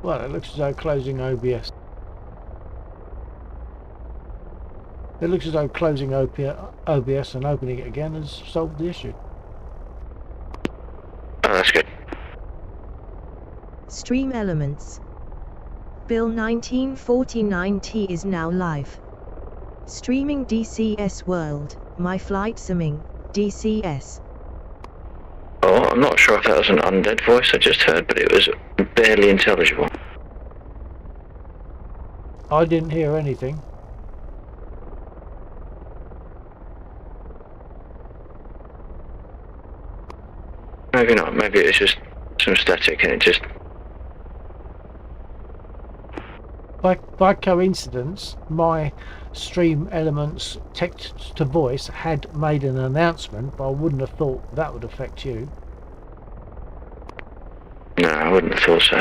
Well, it looks as though closing OBS. It looks as though closing OBS and opening it again has solved the issue. Oh, that's good. Stream elements. Bill 1949T is now live. Streaming DCS World, My Flight Simming, DCS. Oh, I'm not sure if that was an undead voice I just heard, but it was barely intelligible. I didn't hear anything. Maybe not. Maybe it's just some static and it just... By coincidence, my stream elements text to voice had made an announcement, but I wouldn't have thought that would affect you. No, I wouldn't have thought so.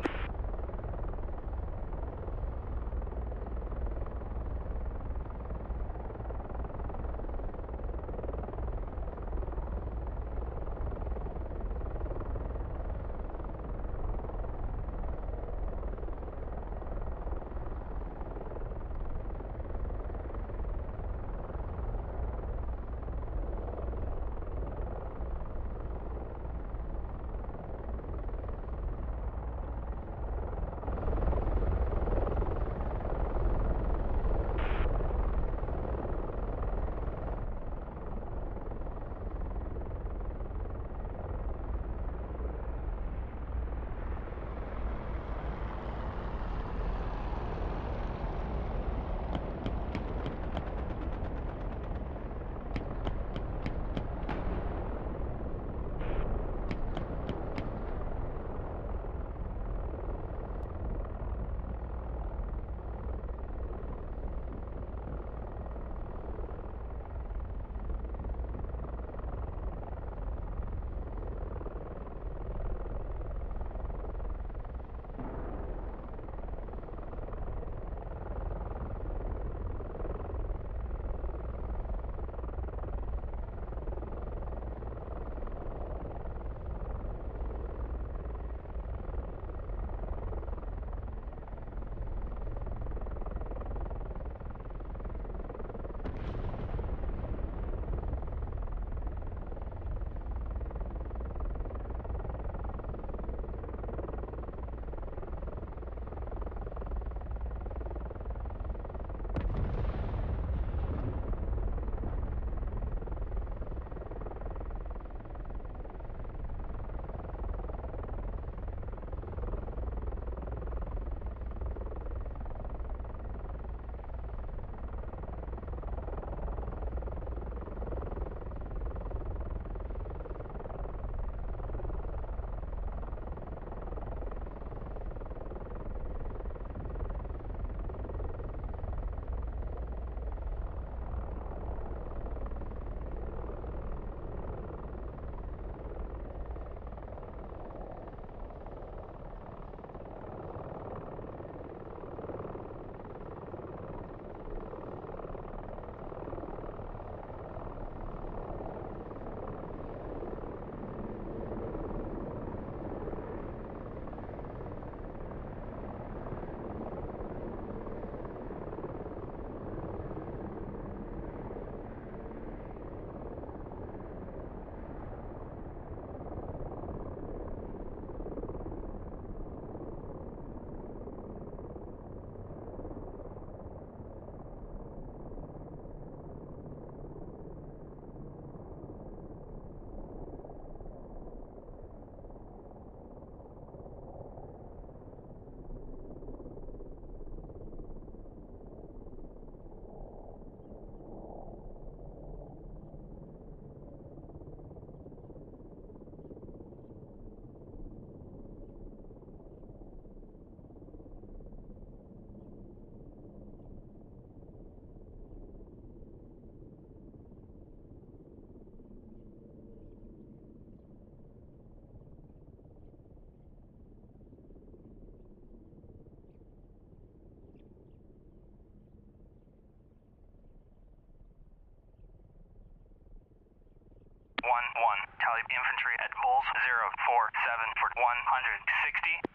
Tally infantry at Bulls 047 for 160.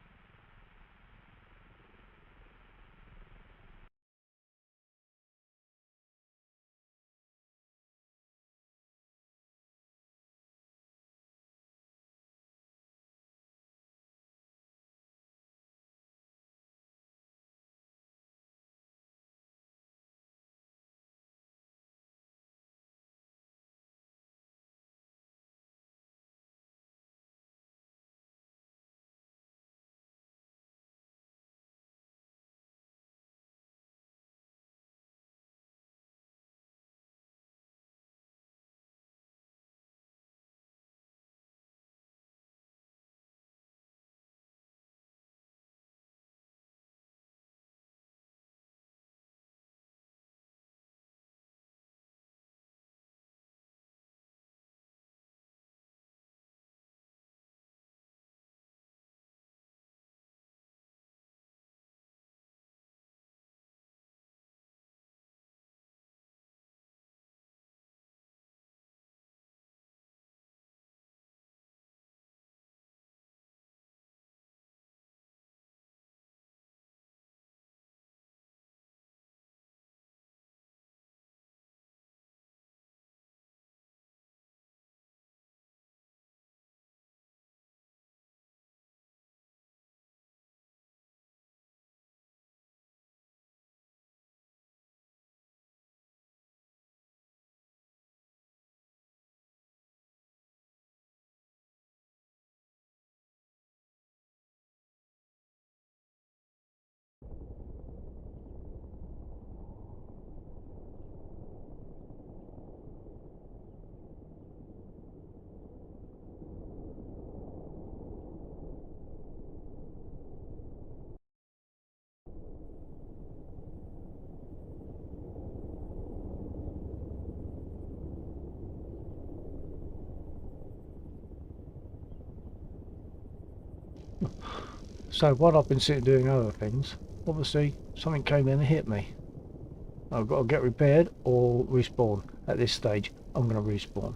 So while I've been sitting doing other things, obviously something came in and hit me. I've got to get repaired or respawn. At this stage, I'm going to respawn.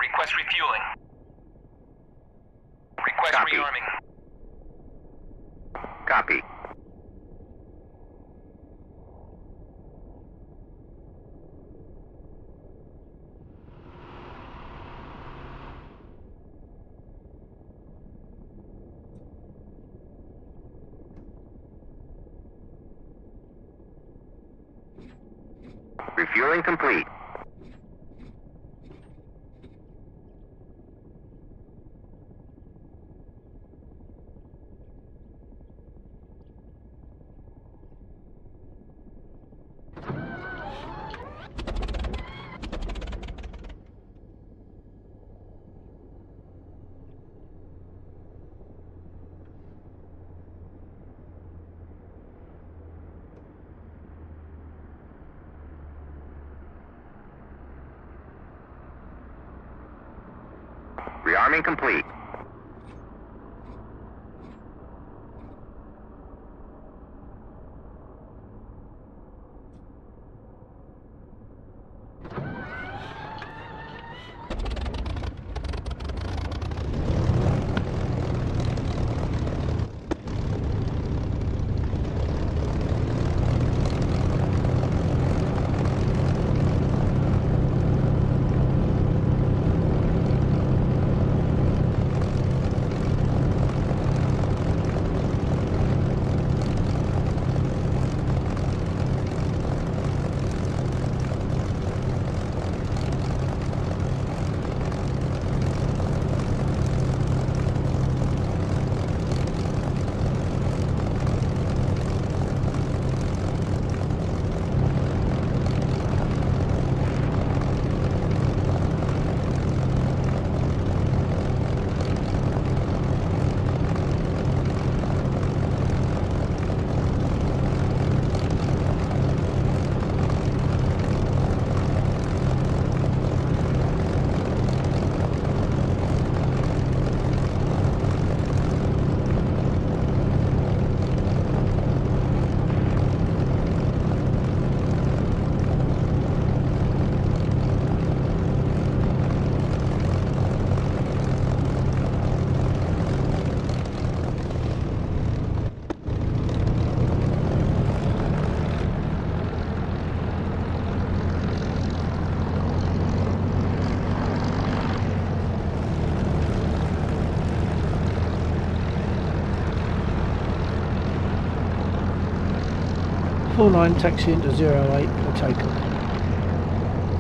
Request refueling. Request Copy. rearming. Copy. Refueling complete. Rearming complete. Full 9 taxi into 08 for takeoff.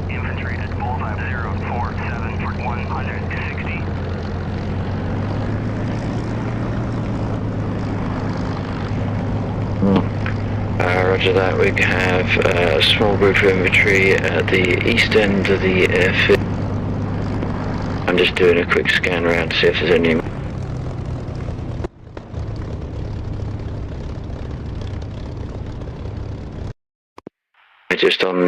Infantry at 45047 for 160. roger that. We have a small group of infantry at the east end of the airfield. I'm just doing a quick scan around to see if there's any. Just on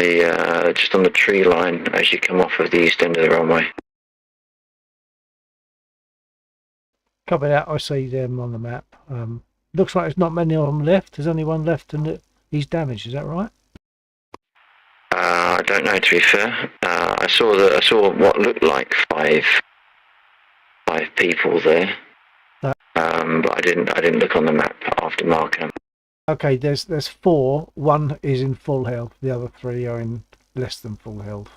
the tree line as you come off of the east end of the runway. Copy that. I see them on the map. Looks like there's not many of them left. There's only one left, and he's damaged. Is that right? I don't know, to be fair. I saw what looked like five people there. But I didn't look on the map after marking them. Okay, there's 4. One is in full health. The other 3 are in less than full health.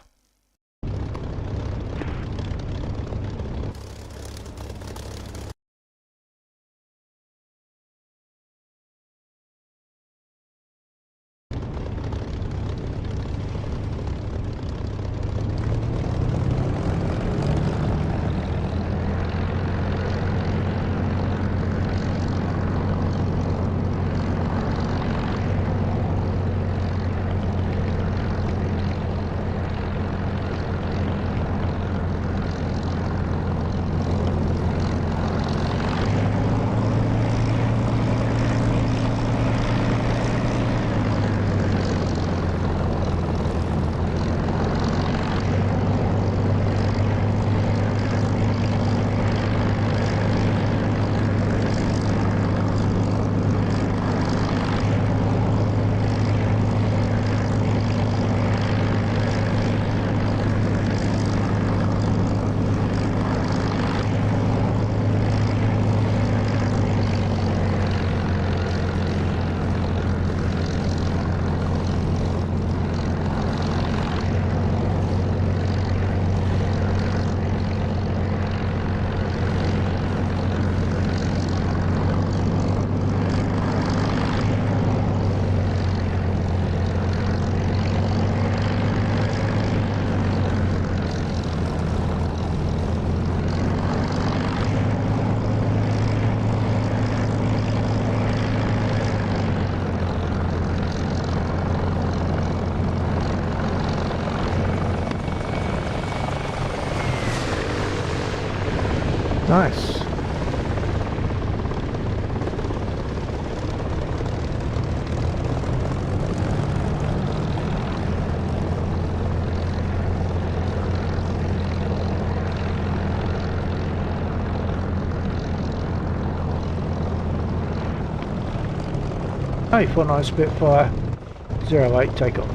Nice. Hey, 49 Spitfire 08 takeoff.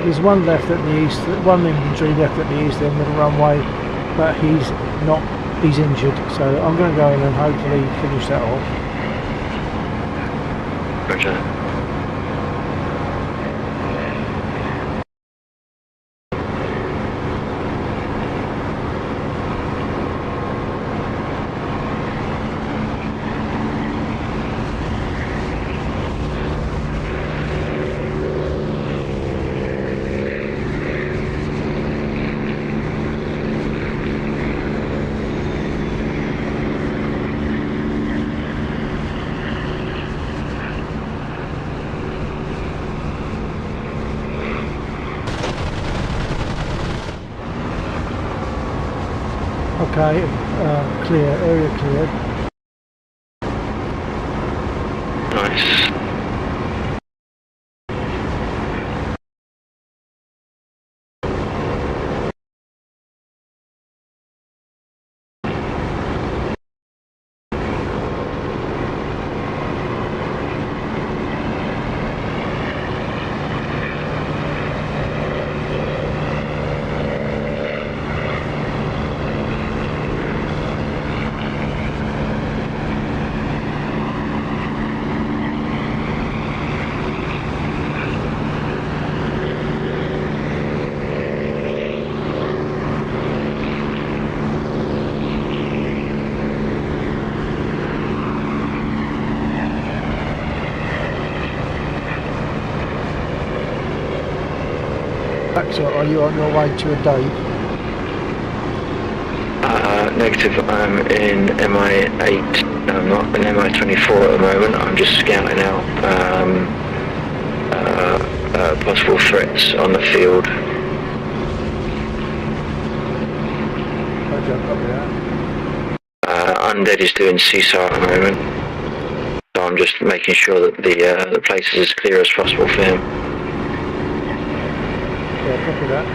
there's one left at the east, one infantry left at the east end of the runway, but he's injured, so I'm going to go in and hopefully finish that off. Roger. Okay, clear, area cleared. Nice. So are you on your way to a Dave? Negative, I'm in MI8, I'm not in MI24 at the moment, I'm just scouting out possible threats on the field. Roger, copy that. Undead is doing CSAR at the moment, so I'm just making sure that the place is as clear as possible for him. Yeah, copy that.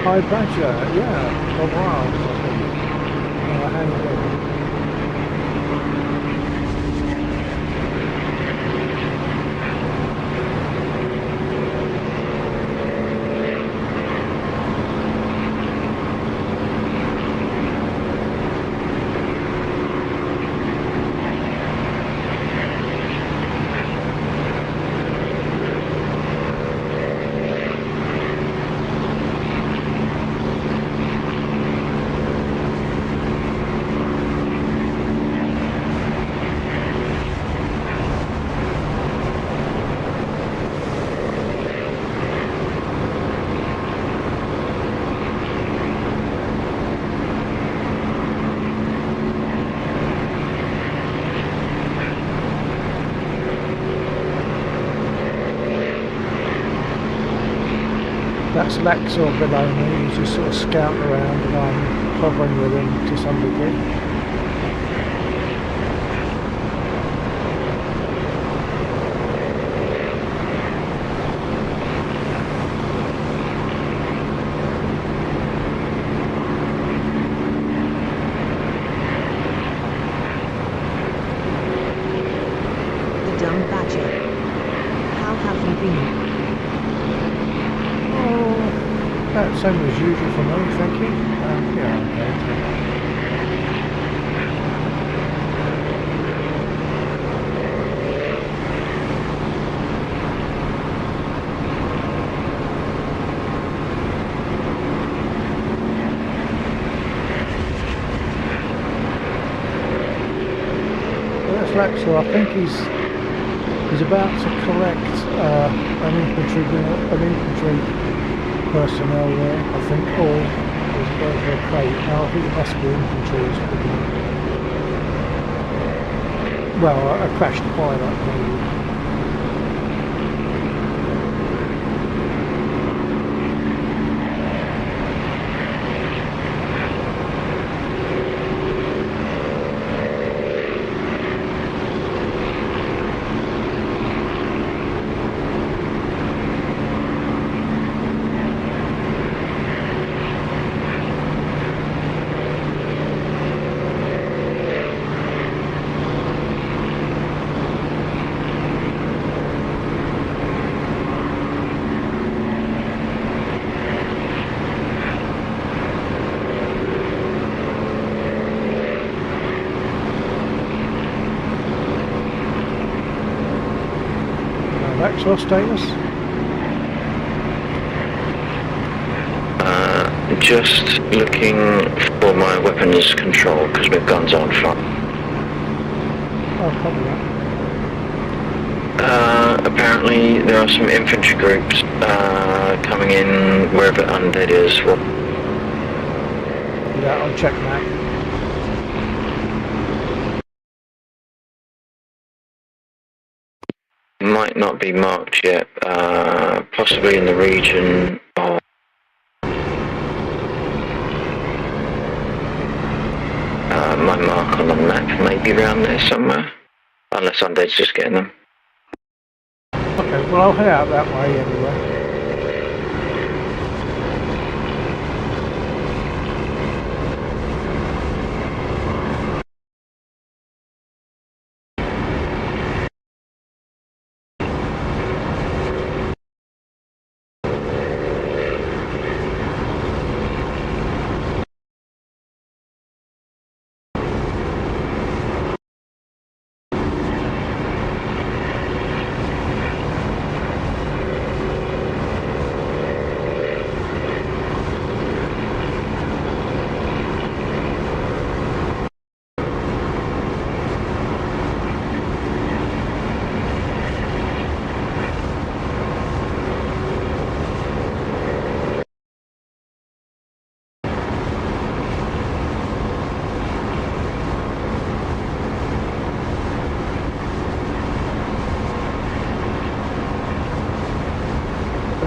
Hi Badger, yeah, for a while, I think. How you doing? That's Laxor below me, he's just sort of scouting around and I'm hovering with him to some degree. same as usual for me, thank you. Yeah, okay. That's Lexer. I think he's about to collect an infantry personnel there, I think, or he's going for a crate. No, I think it must be infantry he's picking up. Well, a crashed pilot maybe. Maxwell status? Just looking for my weapons control because my guns aren't fire. Oh, copy that. Apparently there are some infantry groups coming in wherever undead is. Well, Yeah, I'll check that. might not be marked yet, possibly in the region of my mark on the map may be around there somewhere, unless undead's just getting them. Okay, well I'll head out that way anyway.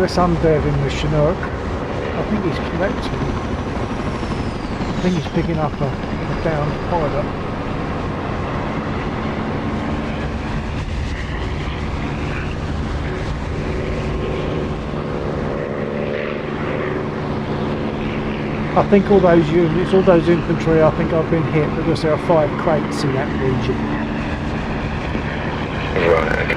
This undead in the Chinook, I think he's collecting. I think he's picking up a downed pilot. I think all those units, all those infantry, I think I've been hit because there are 5 crates in that region. Right.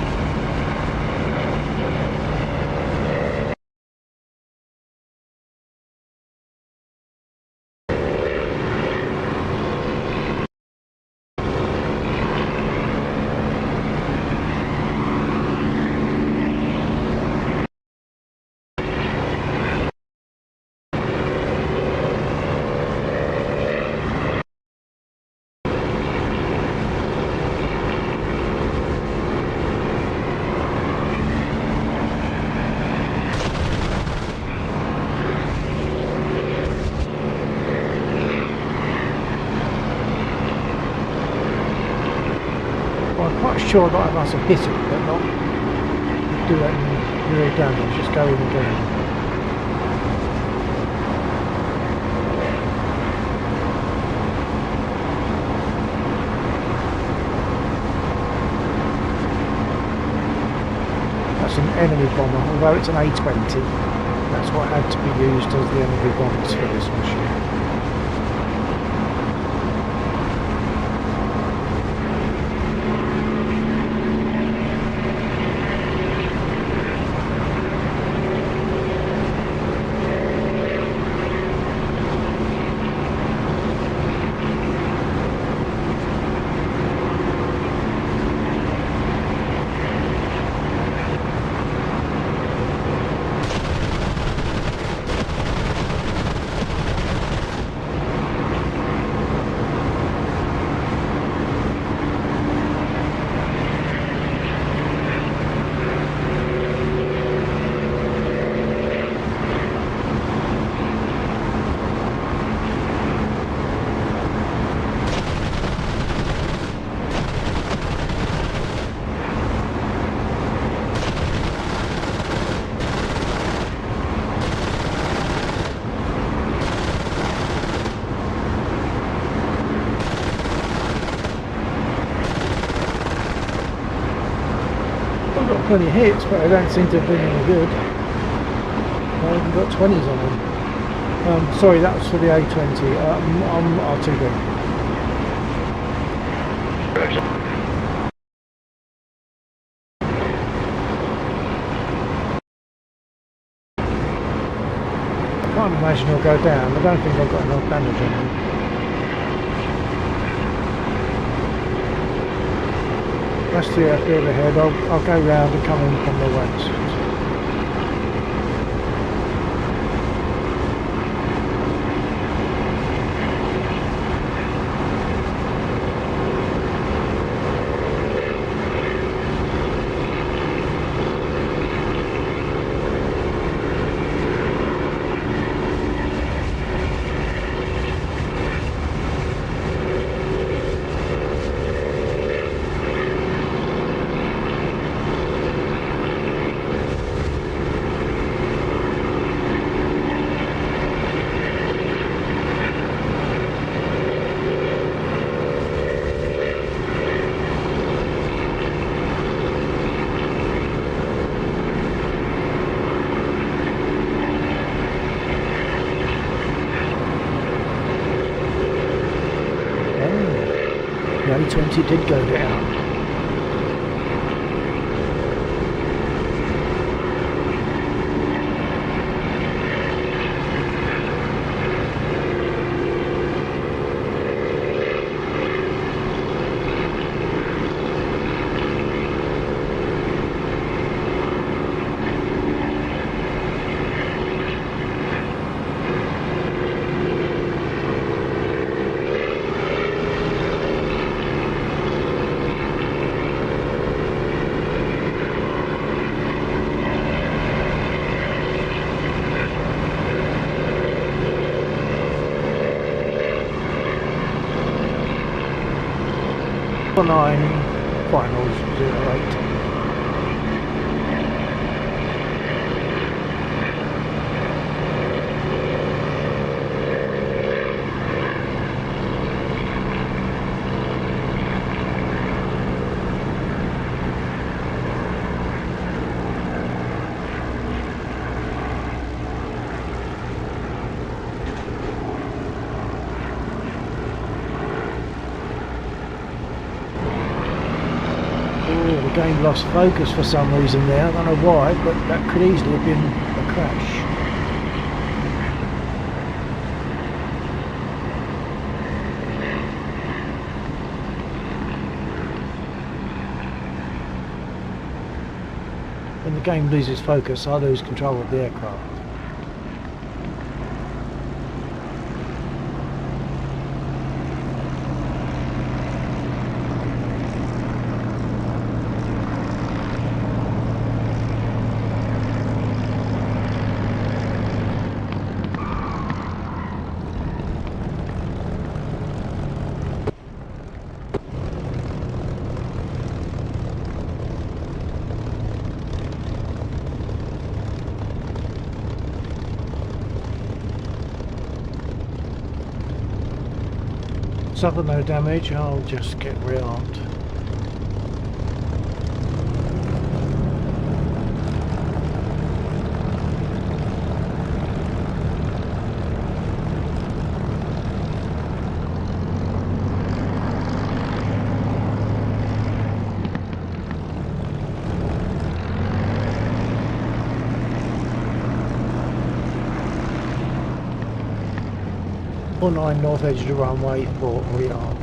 Sure that I must have hit it, but not do any real damage, just go in again. That's an enemy bomber, although it's an A-20. That's what had to be used as the enemy bombers for this mission. 20 hits, but they don't seem to have been any good. I haven't got 20s on them. Sorry, that was for the A20. I'm R2B. I can't imagine he'll go down. I don't think I've got enough damage on him. That's the airfield ahead. I'll go round and come in from the west. The A20 did go down. Nine finals 08. The game lost focus for some reason there. I don't know why, but that could easily have been a crash. When the game loses focus, I lose control of the aircraft. Suffer no damage, I'll just get rearmed. Nine north edge of the runway for rearm.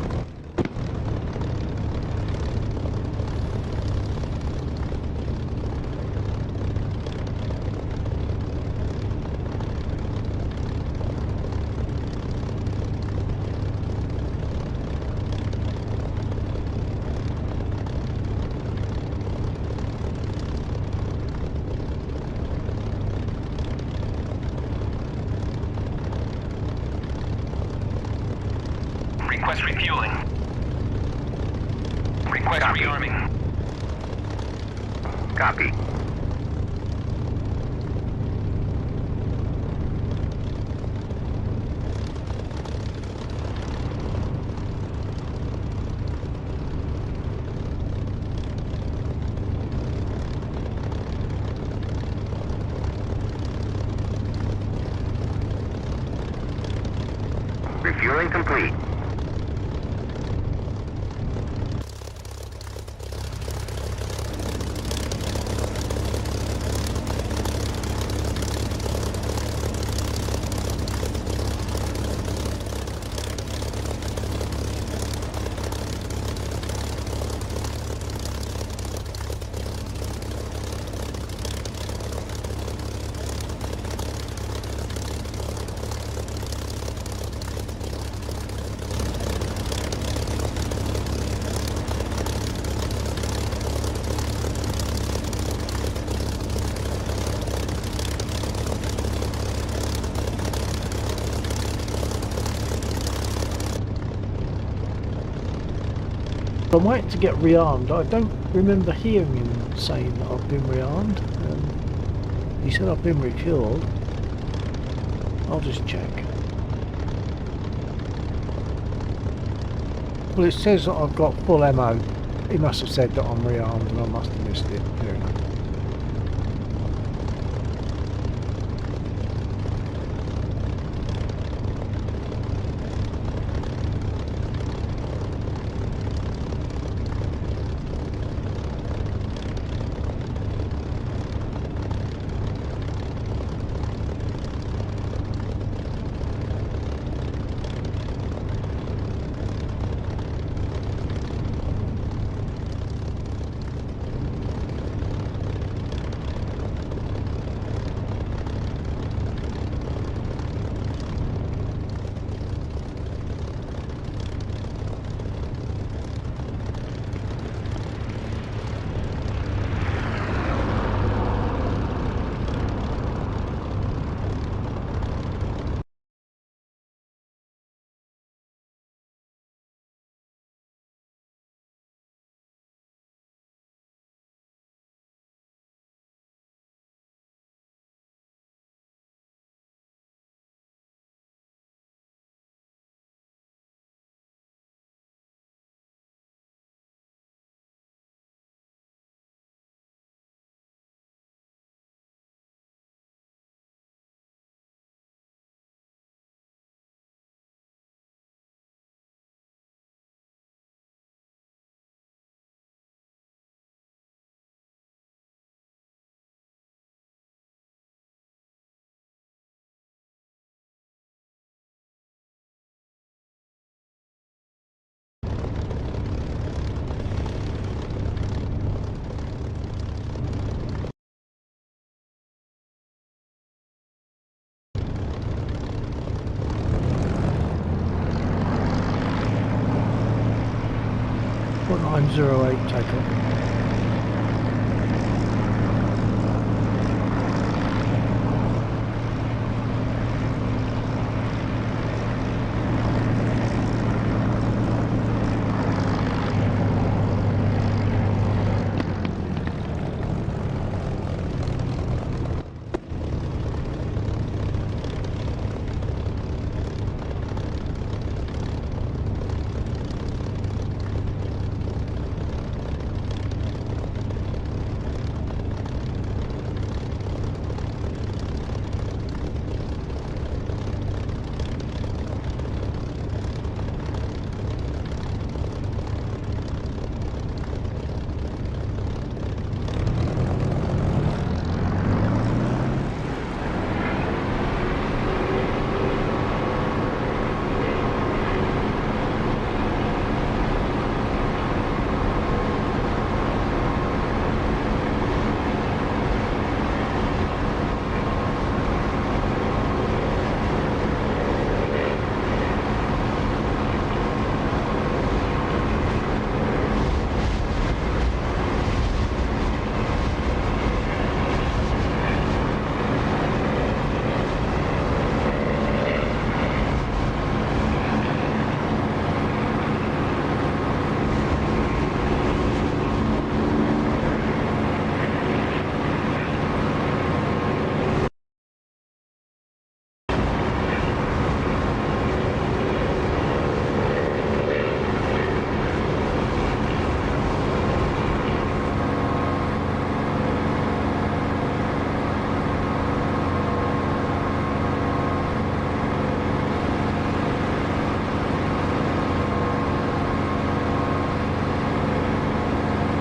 Request refueling. Request rearming. Copy. Refueling complete. I'm waiting to get rearmed. I don't remember hearing him saying that I've been rearmed. He said I've been refueled. I'll just check. Well, it says that I've got full ammo. He must have said that I'm rearmed and I must have missed it. Fair enough. What 908 takeoff?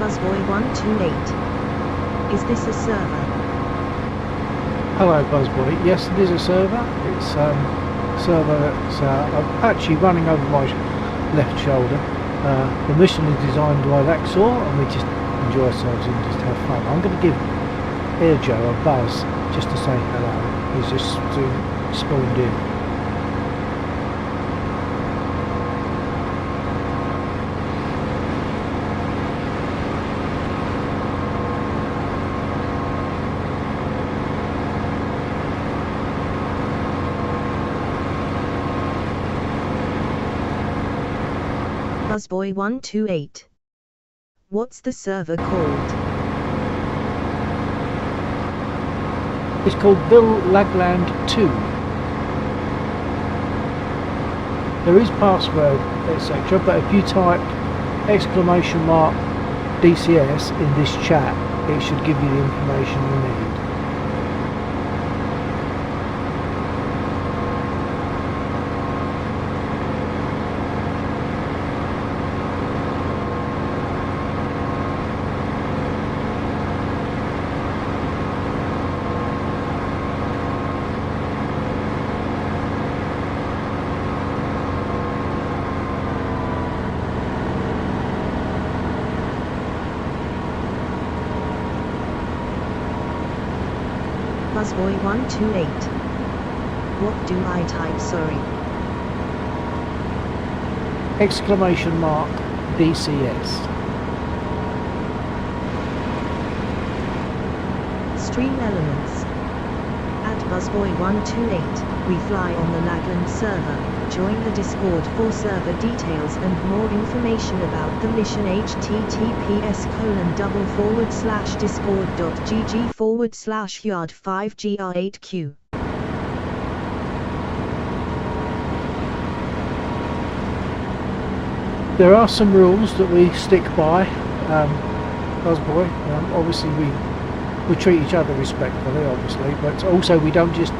Buzzboy 128. Is this a server? Hello Buzzboy, yes it is a server. It's a server that's actually running over my left shoulder. The mission is designed by Lexor and we just enjoy ourselves and just have fun. I'm going to give Airjo a buzz just to say hello. He's just spawned in. Buzzboy 128. What's the server called? It's called Bill Lagland 2. There is password etc, but if you type !DCS in this chat, it should give you the information you need. Buzzboy 128. What do I type, sorry? !DCS. Stream elements. At Buzzboy 128, we fly on the Lagland server. Join the Discord for server details and more information about the mission. https://discord.gg/yard5gr8q. There are some rules that we stick by, Buzzboy. Obviously we treat each other respectfully, obviously, but also we don't just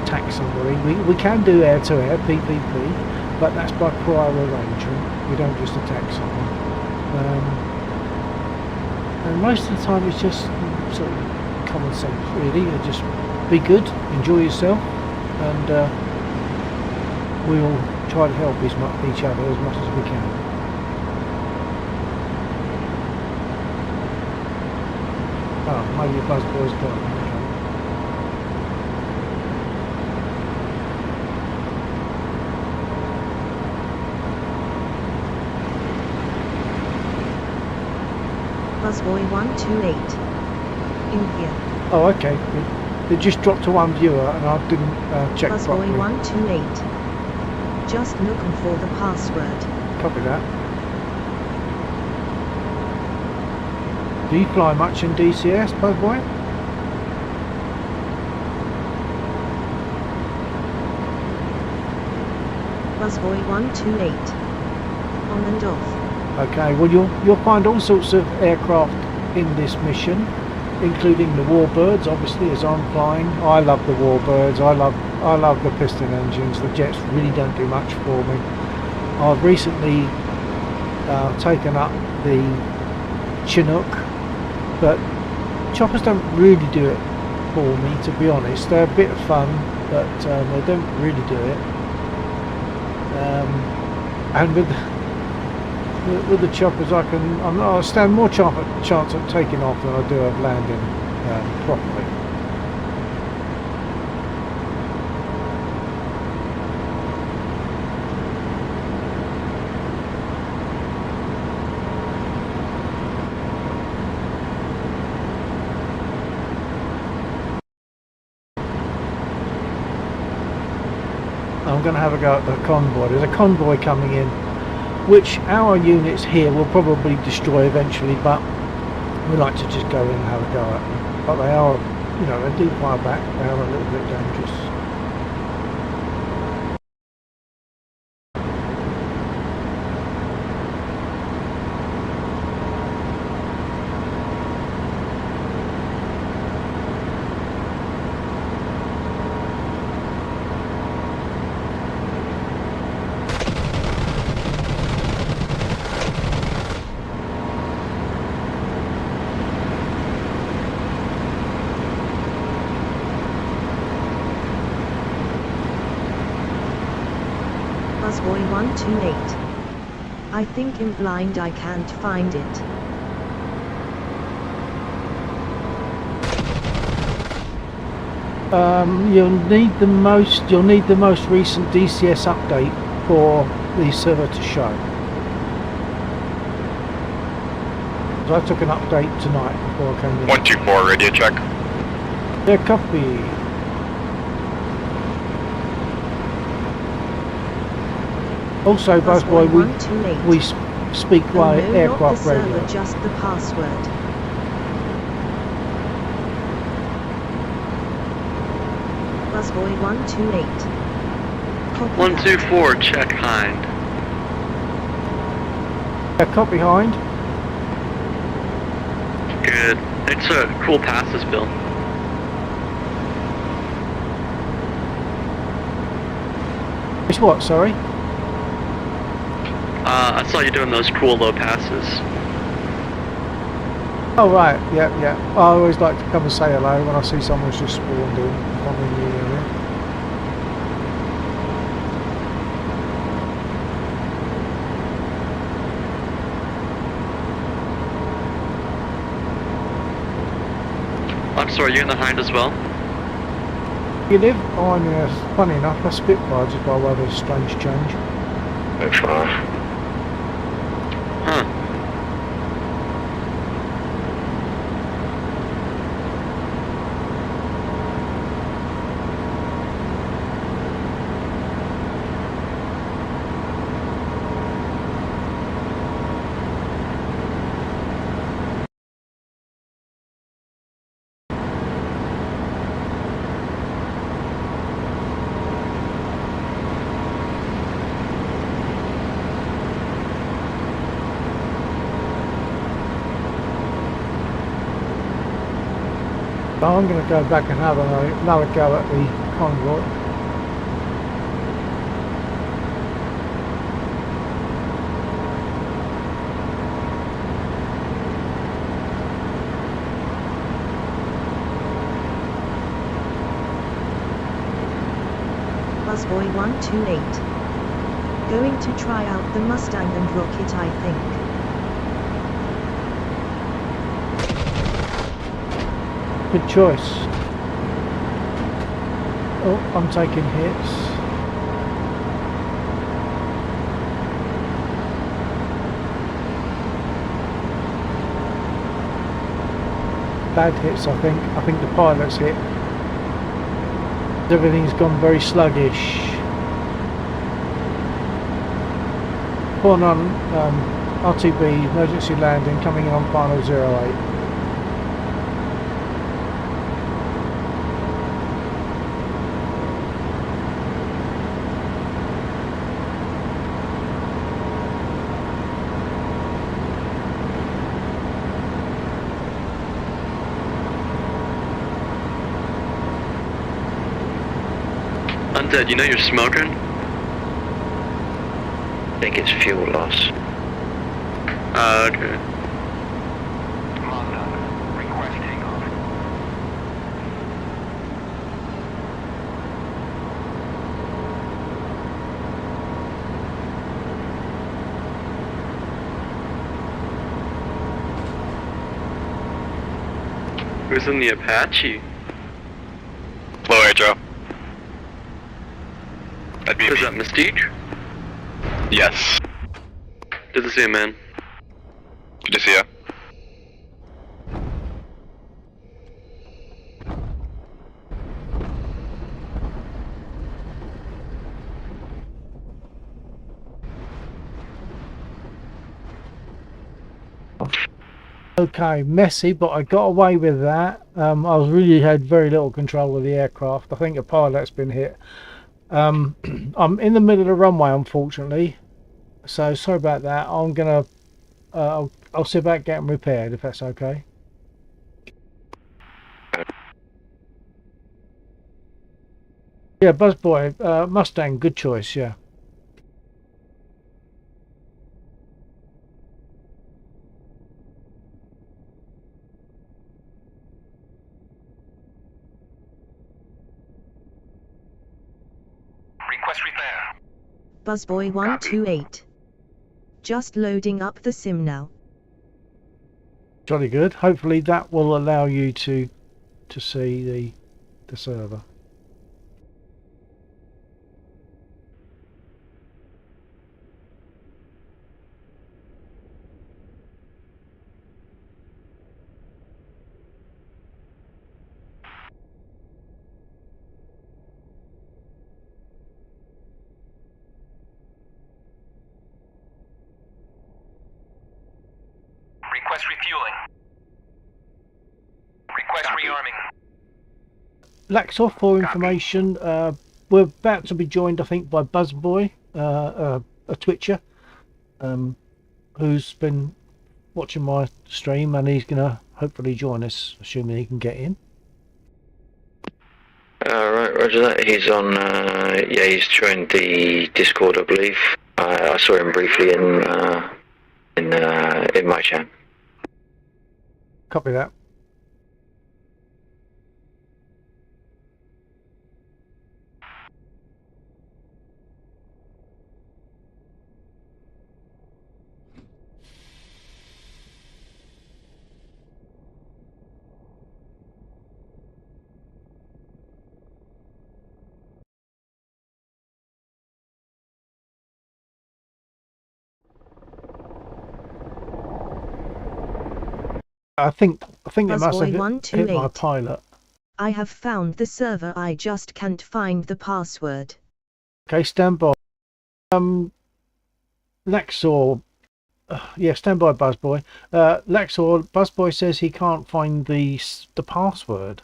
attack somebody. We can do air-to-air, PvP, but that's by prior arrangement. We don't just attack someone. And most of the time it's just sort of common sense, really. You just be good, enjoy yourself, and we all try to help each other as much as we can. Oh, maybe a Buzzboy's gone. Okay. Buzzboy 128. In here. Oh, okay. It just dropped to one viewer and I didn't check Buzzboy properly. 128. Just looking for the password. Copy that. Do you fly much in DCS, Buzzboy? Buzzboy 128. On and off. Okay, well you'll find all sorts of aircraft in this mission, including the Warbirds, obviously, as I'm flying. I love the Warbirds, I love the piston engines. The jets really don't do much for me. I've recently taken up the Chinook, but choppers don't really do it for me, to be honest. They're a bit of fun, but they don't really do it. And with the choppers, I stand more chance of taking off than I do of landing properly. I'm going to have a go at the convoy. There's a convoy coming in, which our units here will probably destroy eventually, but we like to just go in and have a go at them. But they are, you know, they do fire back. They are a little bit dangerous. Busboy 128. I think I'm blind, I can't find it. You'll need the most recent DCS update for the server to show. So I took an update tonight before I came in. 124, radio check. Yeah, copy. Also, Busboy Busboy, 128. we speak Oh via no, aircraft not the radio. server, just the password. Busboy 128. Copy 124, check hind. Yeah, copy behind. Good. Thanks for cool passes, Bill. It's what, sorry? I saw you doing those cool low passes. Oh right, yeah. I always like to come and say hello when I see someone's just spawned in from the new area. I'm sorry, you in the hind as well? You live? Oh, I'm funny enough, a Spitfire just by way of a strange change. So far. Huh. So I'm going to go back and have another go at the convoy. Busboy 128. Going to try out the Mustang and Rocket, I think. Good choice. Oh, I'm taking hits. Bad hits, I think. I think the pilot's hit. Everything's gone very sluggish. Pulling on RTB, emergency landing, coming in on final 08. Undead, you know you're smoking? I think it's fuel loss. Okay. Montauk, request takeoff. Who's in the Apache? Low air, Joe. That'd be Is me. that Mystique? Yes. Good to see you, man. Good to see ya. Okay, messy, but I got away with that. I was really had very little control of the aircraft. I think the pilot's been hit. I'm in the middle of the runway, unfortunately. So sorry about that. I'm gonna, I'll sit back, get them repaired, if that's okay. Yeah, Busboy, Mustang, good choice. Yeah. Request repair. Busboy 128. Just loading up the sim now. Jolly good. Hopefully that will allow you to see the server. Request refueling. Request rearming. Laxoff, for information, we're about to be joined, I think, by Buzzboy, a Twitcher, who's been watching my stream, and he's going to hopefully join us, assuming he can get in. Right, roger that. He's on, yeah, he's joined the Discord, I believe. I saw him briefly in my chat. Copy that. I think it must have hit my pilot. I have found the server, I just can't find the password. Okay, stand by. Laxor, yeah, stand by, Buzzboy. Laxor, Buzzboy says he can't find the password.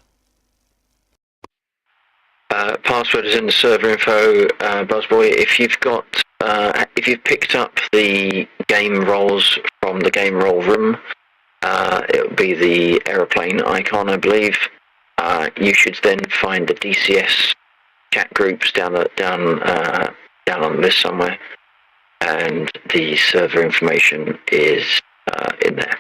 Password is in the server info, Buzzboy. If you've got, if you've picked up the game roles from the game role room, it'll be the aeroplane icon, I believe. You should then find the DCS chat groups down on the list somewhere, and the server information is in there.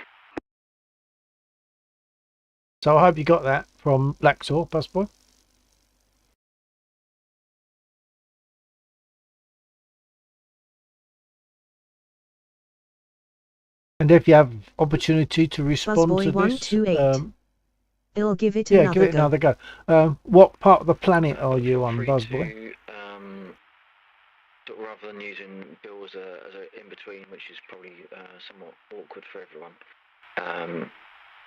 So I hope you got that from Laxor, Buzzboy. And if you have opportunity to respond Buzzboy to 128. I'll give it yeah, another give it go. another go. What part of the planet are you on, Buzzboy? Rather than using Bill as a in-between, which is probably somewhat awkward for everyone,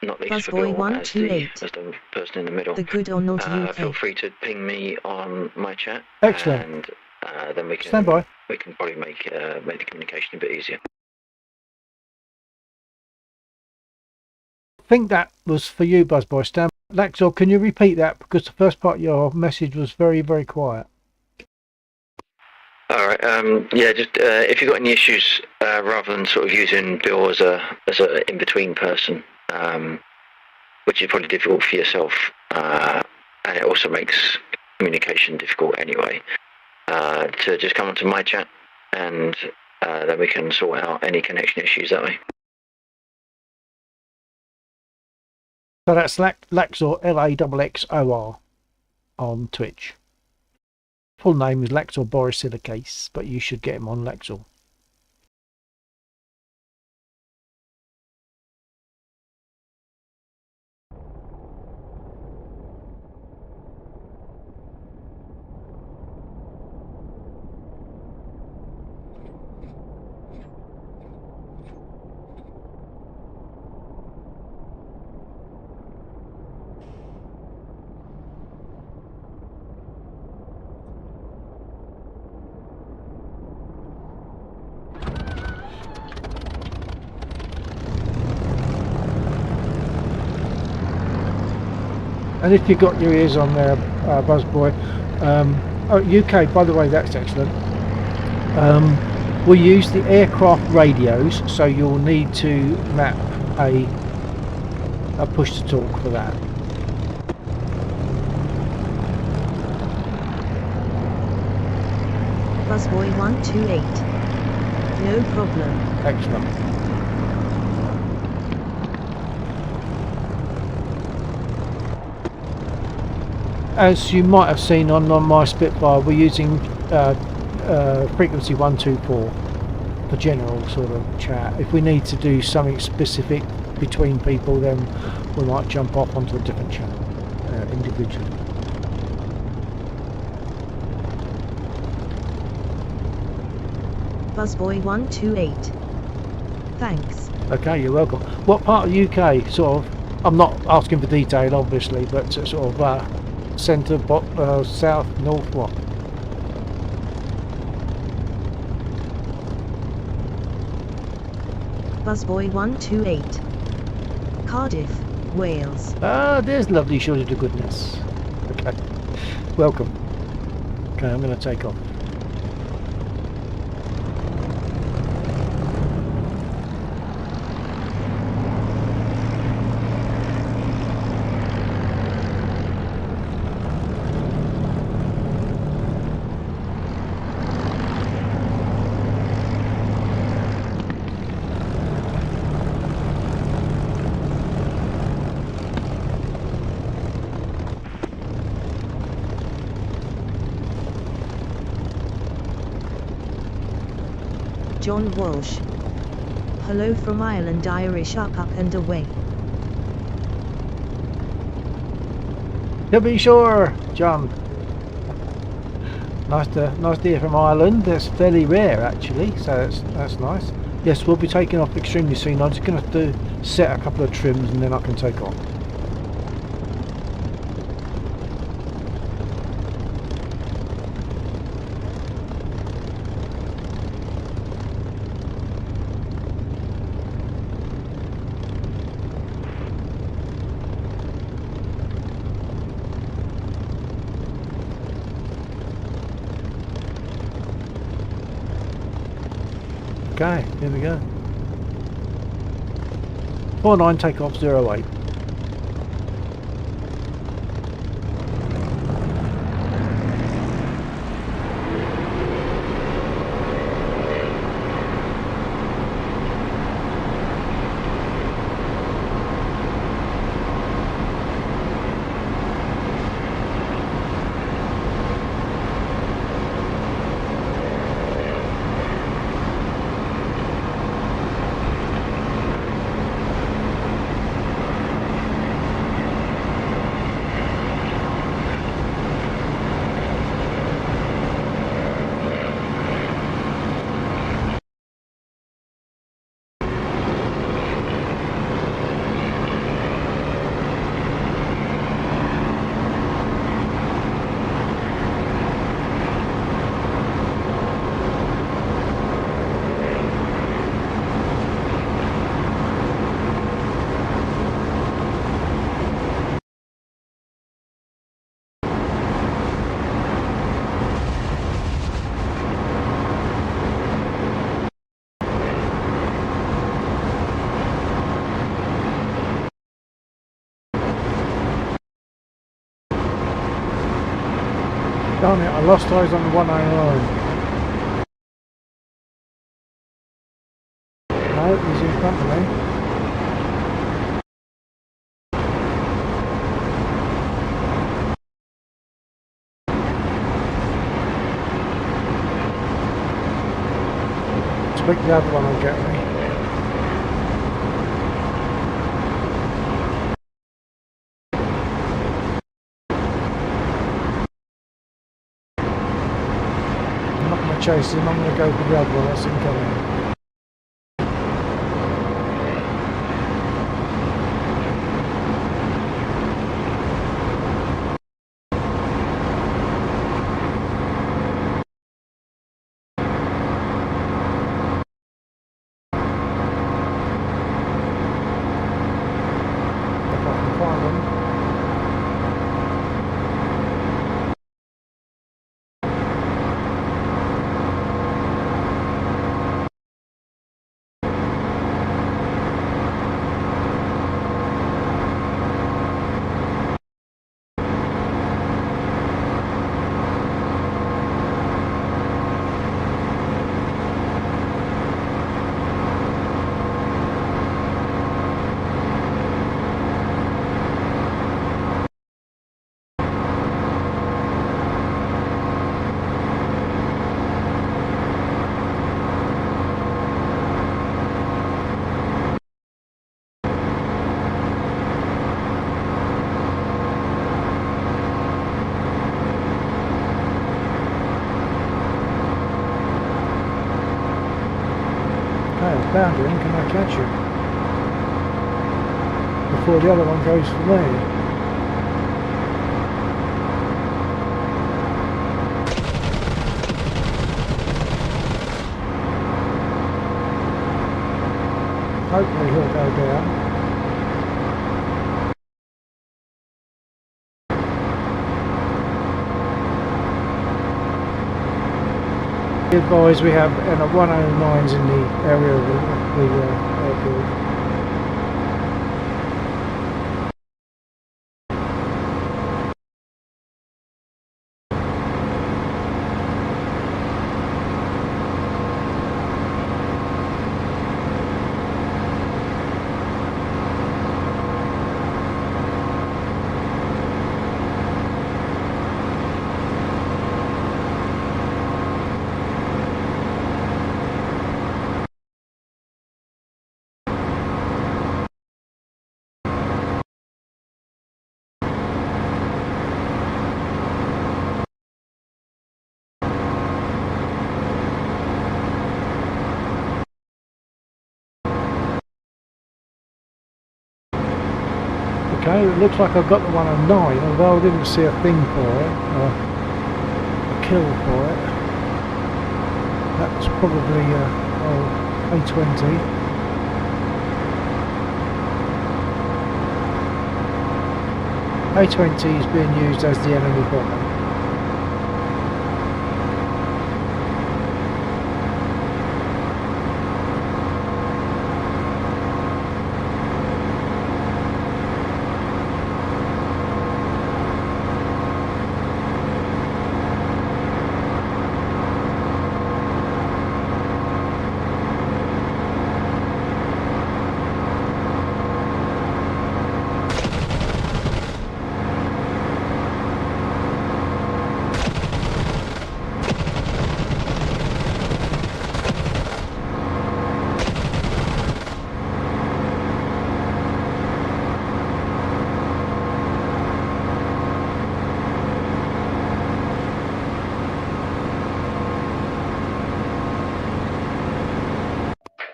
not least for Busboy Bill as the 128. person in the middle. The good or not Feel UK. free to ping me on my chat. Excellent. And then we can Stand by. We can probably make the communication a bit easier. I think that was for you, Buzzboy. Stand by. Laxor, can you repeat that? Because the first part of your message was very, very quiet. All right. Yeah. Just if you've got any issues, rather than sort of using Bill as a in-between person, which is probably difficult for yourself, and it also makes communication difficult anyway. To just come onto my chat, and then we can sort out any connection issues that way. So that's Laxor, Laxxor, on Twitch. Full name is Laxor Boris Silicase, but you should get him on Laxor. And if you've got your ears on there, Buzzboy, UK, by the way, that's excellent. We use the aircraft radios, so you'll need to map a push to talk for that. Busboy 128. No problem. Excellent. As you might have seen on my Spitfire, we're using frequency 124 for general sort of chat. If we need to do something specific between people, then we might jump off onto a different channel individually. Buzzboy128. Thanks. Okay, you're welcome. What part of UK, sort of, I'm not asking for detail obviously, but sort of centre, south, north, what? Buzzboy128. Cardiff, Wales. Ah, there's lovely shortage to goodness. Okay, welcome. Okay, I'm going to take off. John Walsh. Hello from Ireland, Irish up and away. To be sure, John. Nice to hear from Ireland. That's fairly rare actually, so that's nice. Yes, we'll be taking off extremely soon. I'm just going to have to set a couple of trims and then I can take off. Okay, here we go. 49 takeoff 08. Darn it, I lost eyes on the 109. No, he's in front of me. Expect the other one will get me. I'm not going to chase him, I'm going to go for the other one that's incoming. If I can find him. Okay, I've found him. Can I catch him? Before the other one goes for me. Hopefully he'll go down. Be advised we have 109s in the area of the airfield. Okay, it looks like I've got the 109, although I didn't see a thing for it, a kill for it. That's probably A20. A20 is being used as the enemy bomber.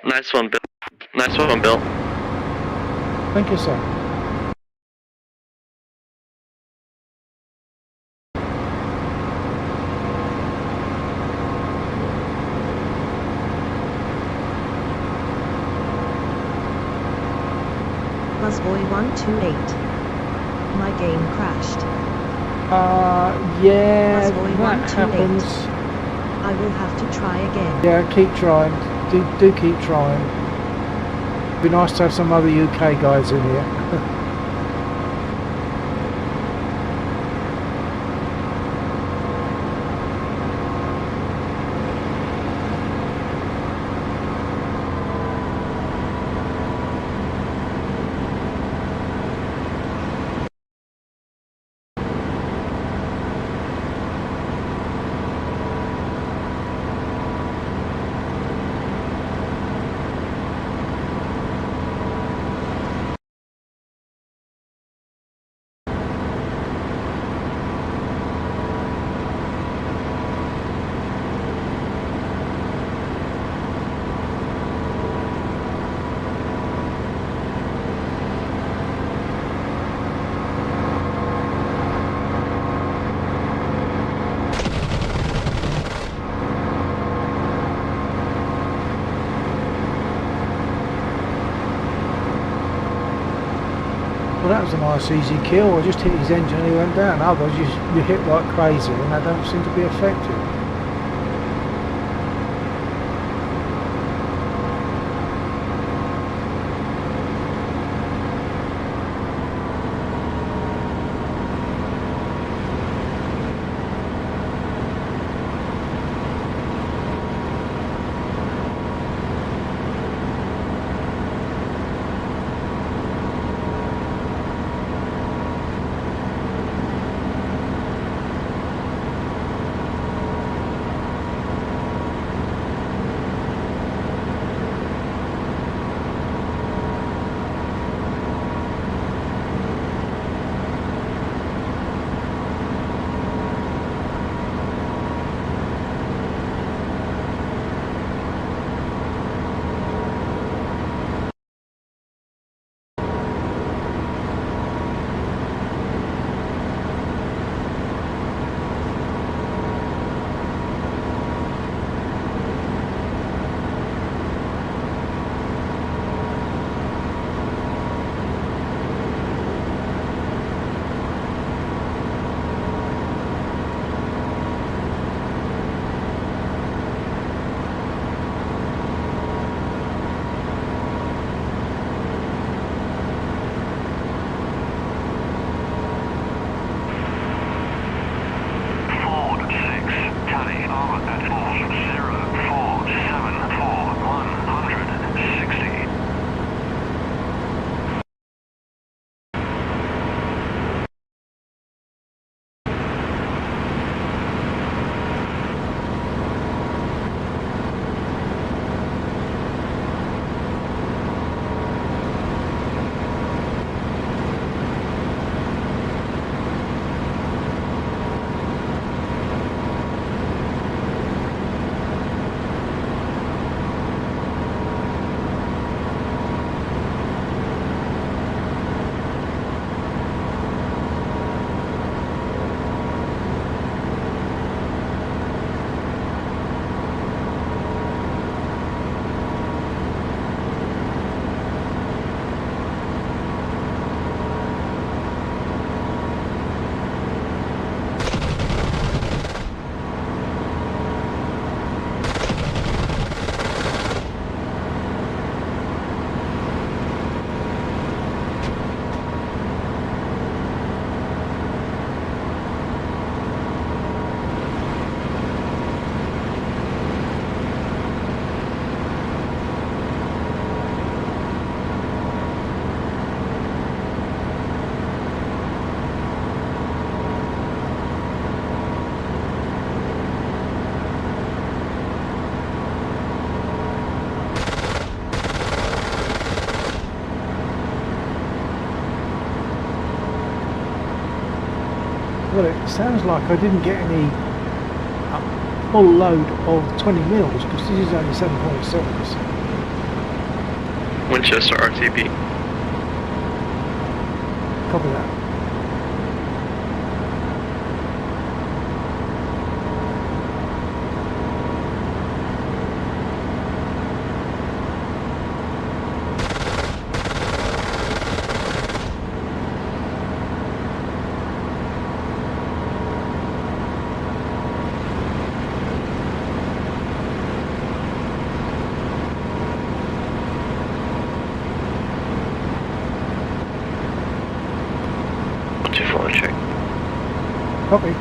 Nice one, Bill. Nice one, Bill. Thank you, sir. Busboy 128. My game crashed. Yeah, Busboy that 128. happens. I will have to try again. Yeah, keep trying. Do keep trying. Be nice to have some other UK guys in here. Well, that was a nice easy kill. I just hit his engine and he went down. Others you hit like crazy and they don't seem to be effective. Well, it sounds like I didn't get any full load of 20 mils because this is only 7.7s. Winchester RTB. Copy that. Check. Copy.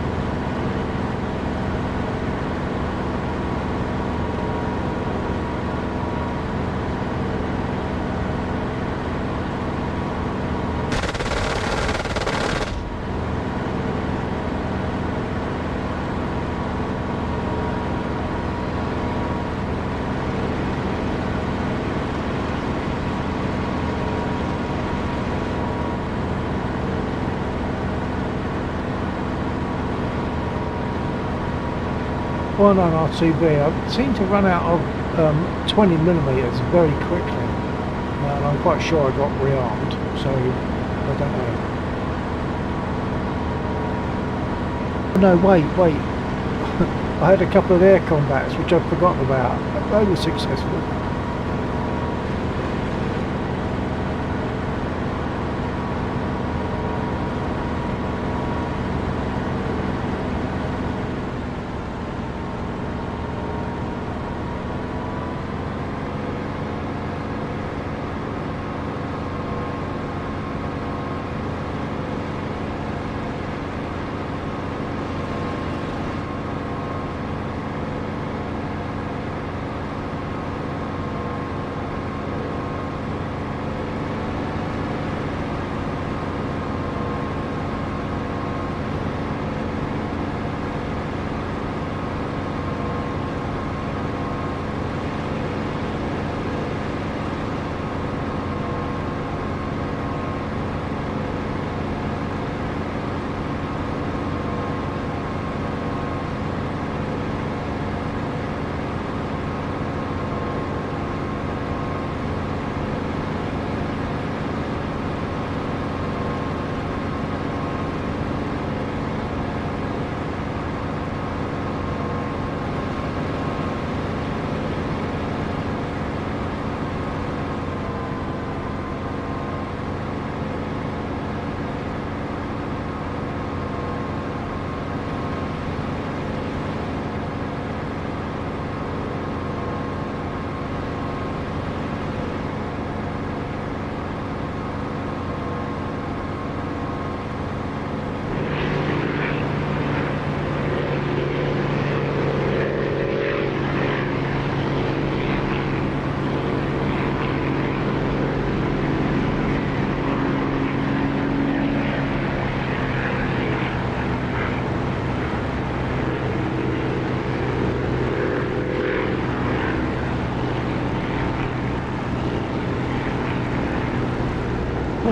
One on RTB, I seem to run out of 20 millimeters very quickly, and I'm quite sure I got rearmed, so I don't know. No, wait. I had a couple of air combats which I'd forgotten about. They were successful.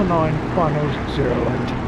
Nine finals 08.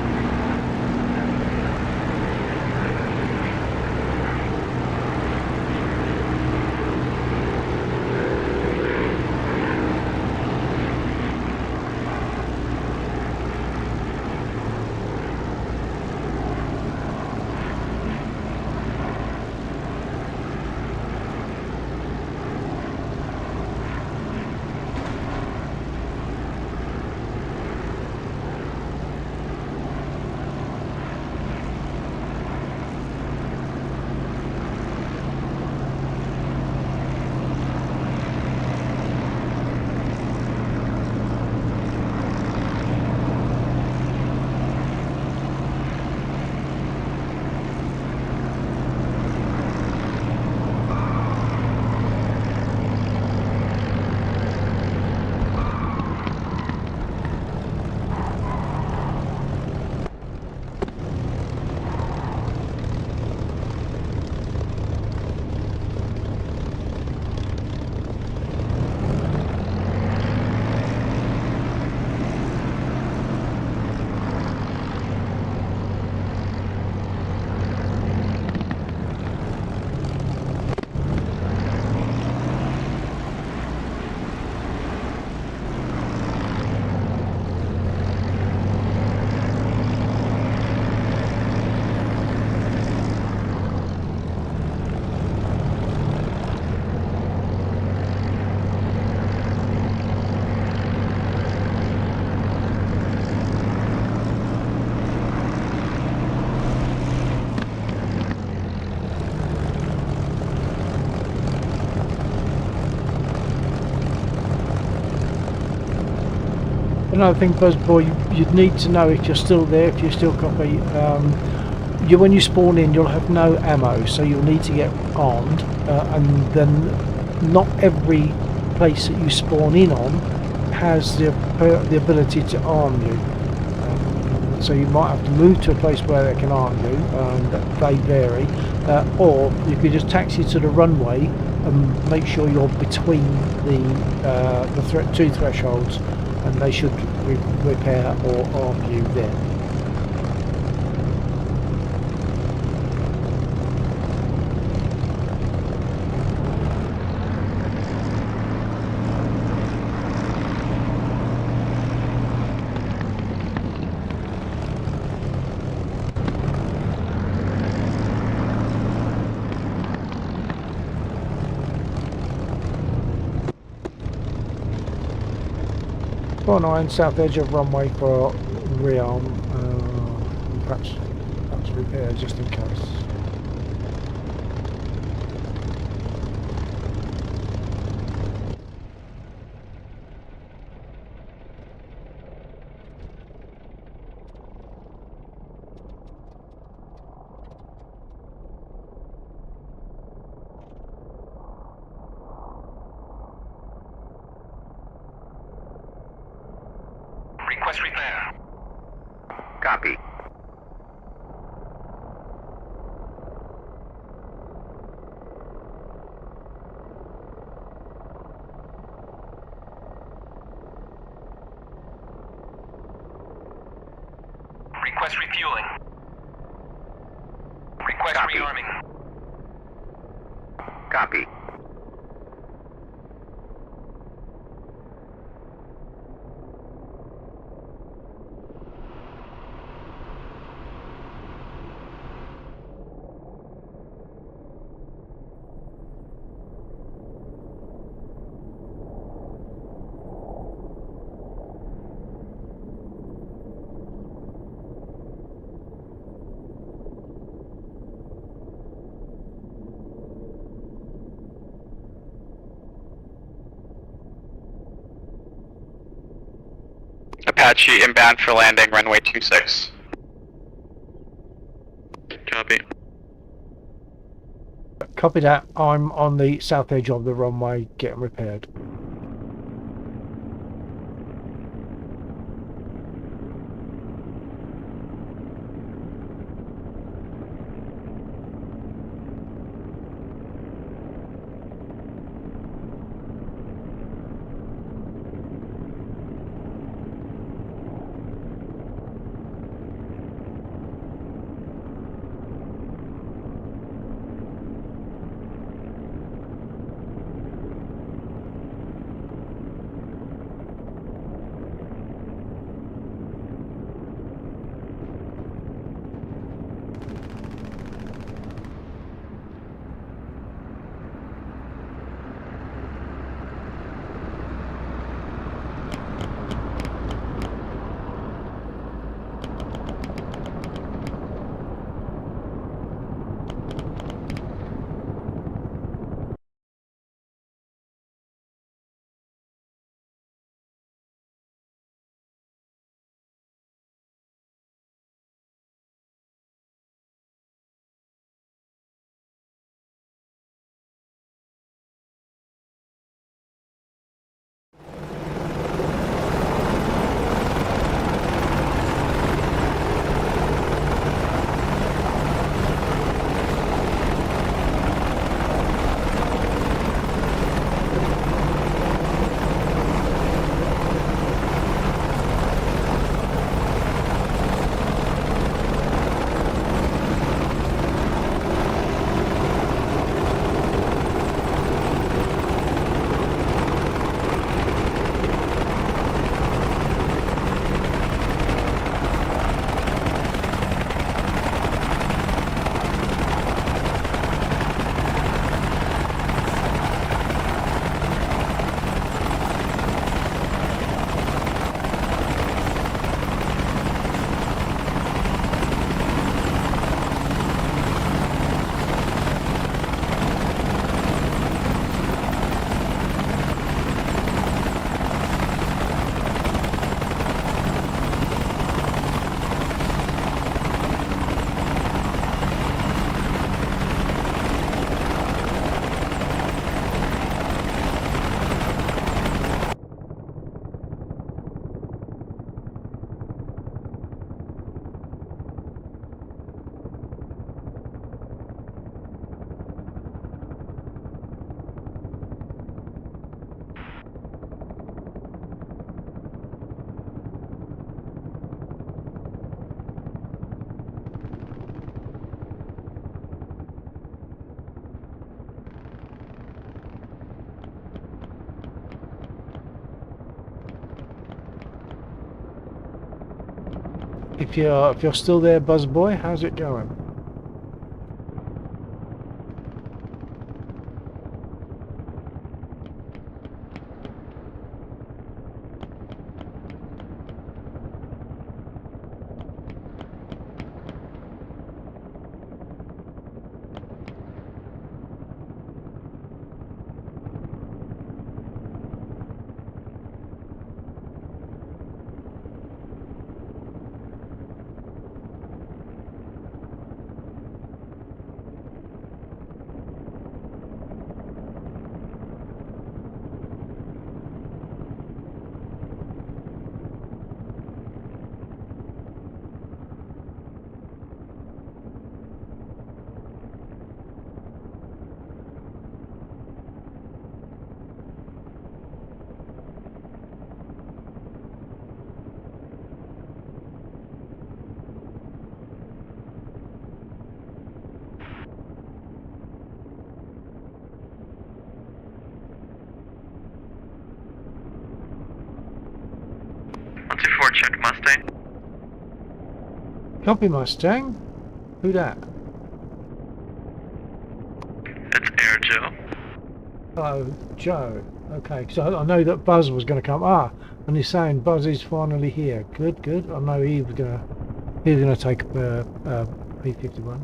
Another thing, Buzzboy, you'd need to know if you're still there, if you still copy. When you spawn in, you'll have no ammo, so you'll need to get armed. And then not every place that you spawn in on has the ability to arm you. So you might have to move to a place where they can arm you, and they vary. Or you could just taxi to the runway and make sure you're between the two thresholds, and they should repair or arm you there. Well, 9 south edge of runway for rearm, perhaps repair just in case. Request repair. Copy. Request refueling. Request Copy. rearming. Copy. Apache inbound for landing runway 26. Copy. Copy that. I'm on the south edge of the runway getting repaired. If you're still there, Buzzboy, how's it going? Check Mustang. Copy, Mustang. Who that? It's Air Joe. Oh, Joe. Okay, so I know that Buzz was going to come. Ah, and he's saying Buzz is finally here. Good, good. I know he was gonna take a P-51.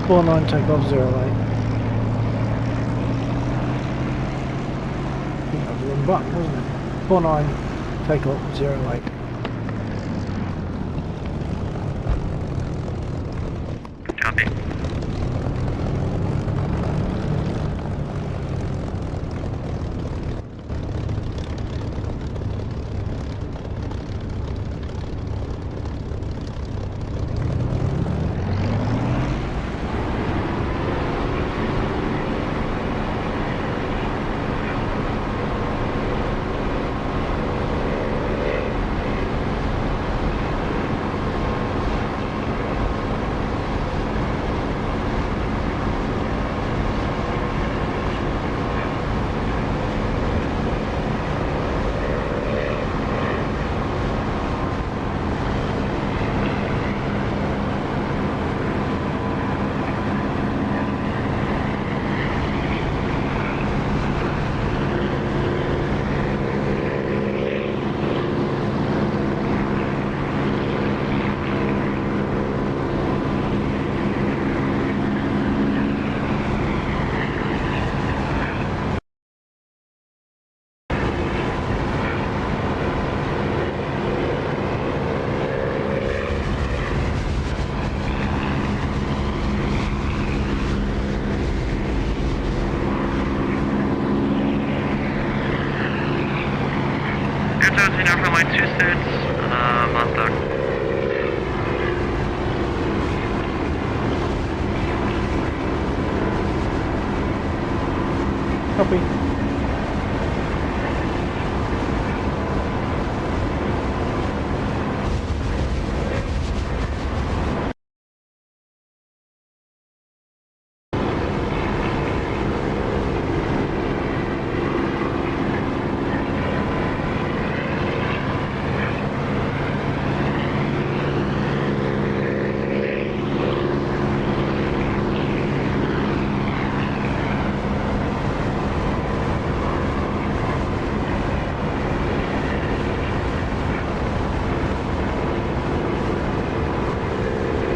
Four 9 takeoff 08. I think that was the wrong button, wasn't it? 49 takeoff 08. Copy. Continue for line 26, on the... Copy.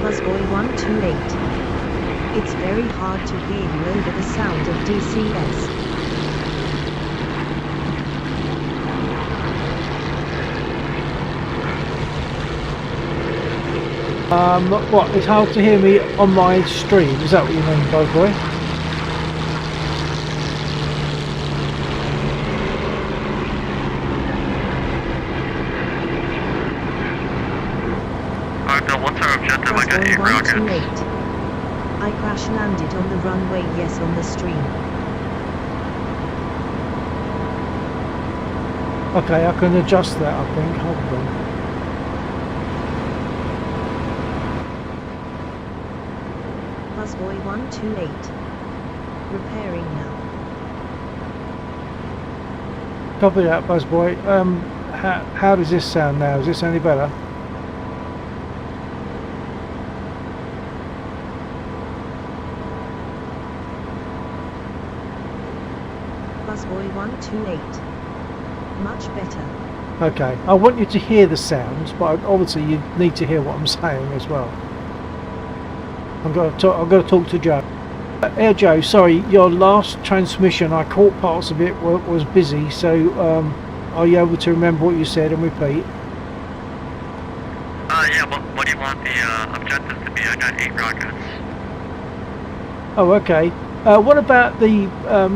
Busboy 128. It's very hard to hear you over the sound of DCS. What? It's hard to hear me on my stream. Is that what you mean, Busboy? Alright, what's our objective? I got 8 Busboy rockets. 128. I crash landed on the runway, yes, on the stream. Okay, I can adjust that, I think. Hold on. Busboy 128. Repairing now. Copy that, Busboy. How does this sound now? Is this any better? Busboy 128. Much better. Okay, I want you to hear the sounds, but obviously you need to hear what I'm saying as well. I'm going to talk to Joe. Air Joe, sorry, your last transmission, I caught parts of it, was busy, so are you able to remember what you said and repeat? Yeah, what do you want the objectives to be? I got 8 rockets. Oh, okay. What about the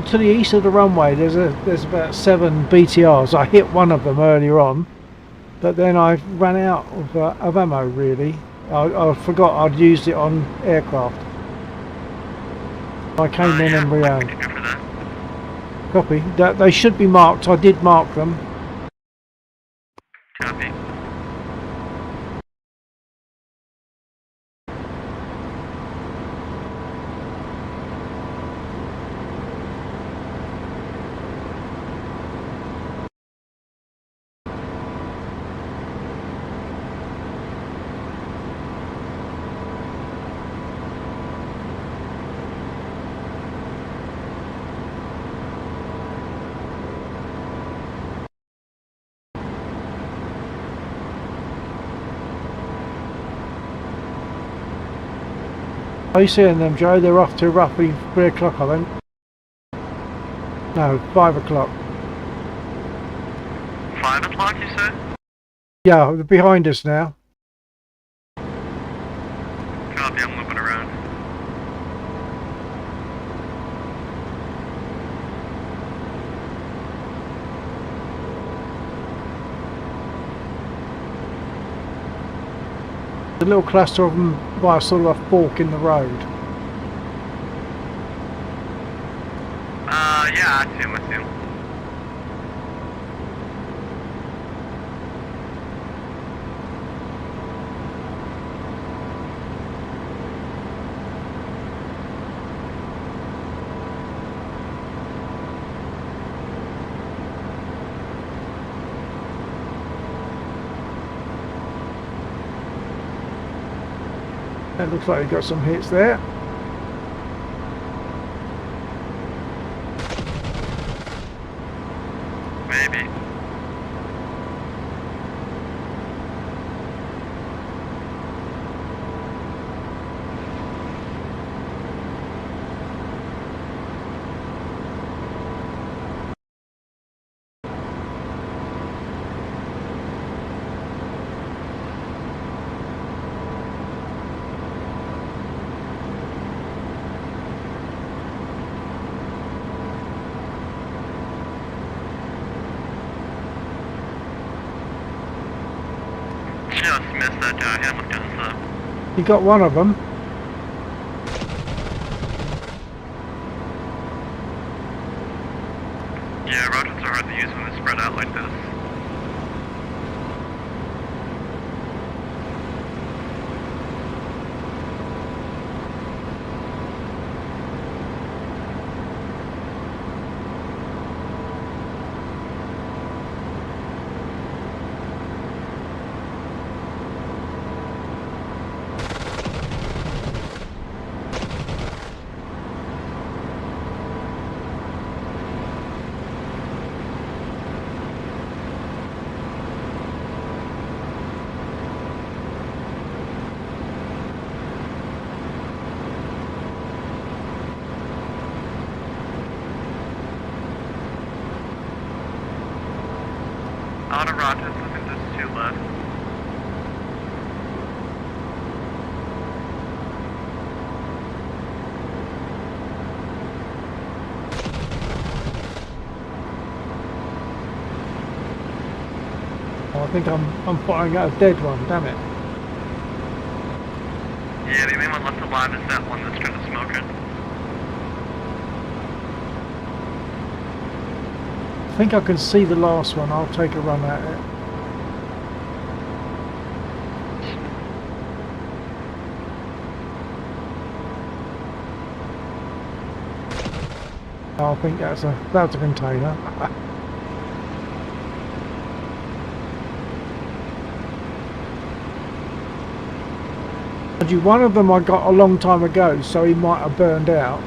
to the east of the runway? There's about 7 BTRs. I hit one of them earlier on, but then I ran out of ammo. Really, I forgot I'd used it on aircraft. I came in and rearmed. I can go for that. Copy. They should be marked. I did mark them. Copy. Are you seeing them, Joe? They're off to roughly 3 o'clock, I think. No, 5 o'clock. 5 o'clock, you said? Yeah, they're behind us now. Copy, I'm moving around. A little cluster of them by a sort of a fork in the road. Yeah, I see him, I see him. It looks like he got some hits there. Maybe. hit him with guns though. You got one of them. Yeah, rockets are hard to use when they spread out like this. Out of rockets, I think there's 2 left. Oh, I think I'm firing at a dead one. Damn it! Yeah, the only one left alive is that one that's trying to smoke it. I think I can see the last one. I'll take a run at it. I think that's a container. Mind you, one of them I got a long time ago, so he might have burned out.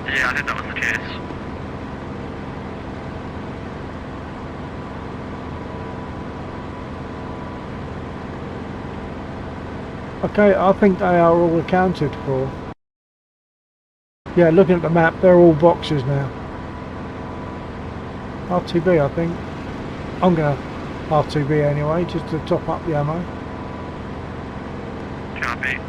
Yeah, I think that was the case. Okay, I think they are all accounted for. Yeah, looking at the map, they're all boxes now. R2B, I think. I'm gonna R2B anyway, just to top up the ammo. Copy.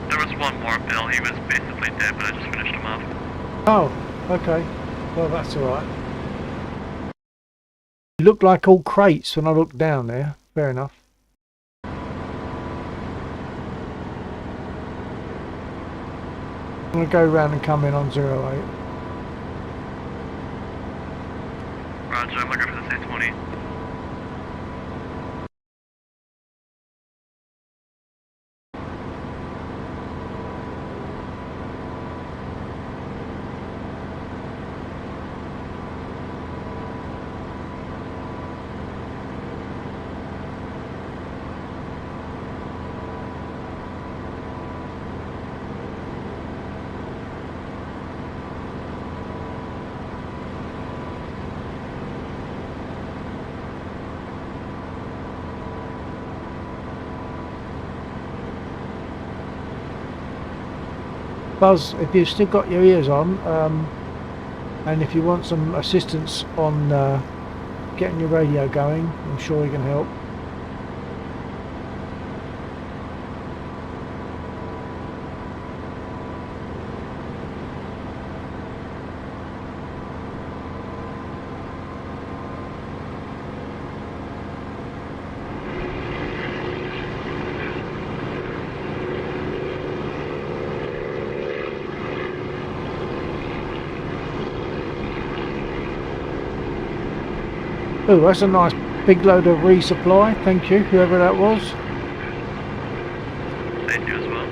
There was one more, Bill. He was basically dead, but I just finished him off. Oh, okay. Well, that's alright. It looked like all crates when I looked down there. Fair enough. I'm going to go round and come in on 08. Roger, I'm looking for the C-20. Buzz, if you've still got your ears on, and if you want some assistance on getting your radio going, I'm sure we can help. Oh, that's a nice big load of resupply. Thank you, whoever that was. Thank you as well.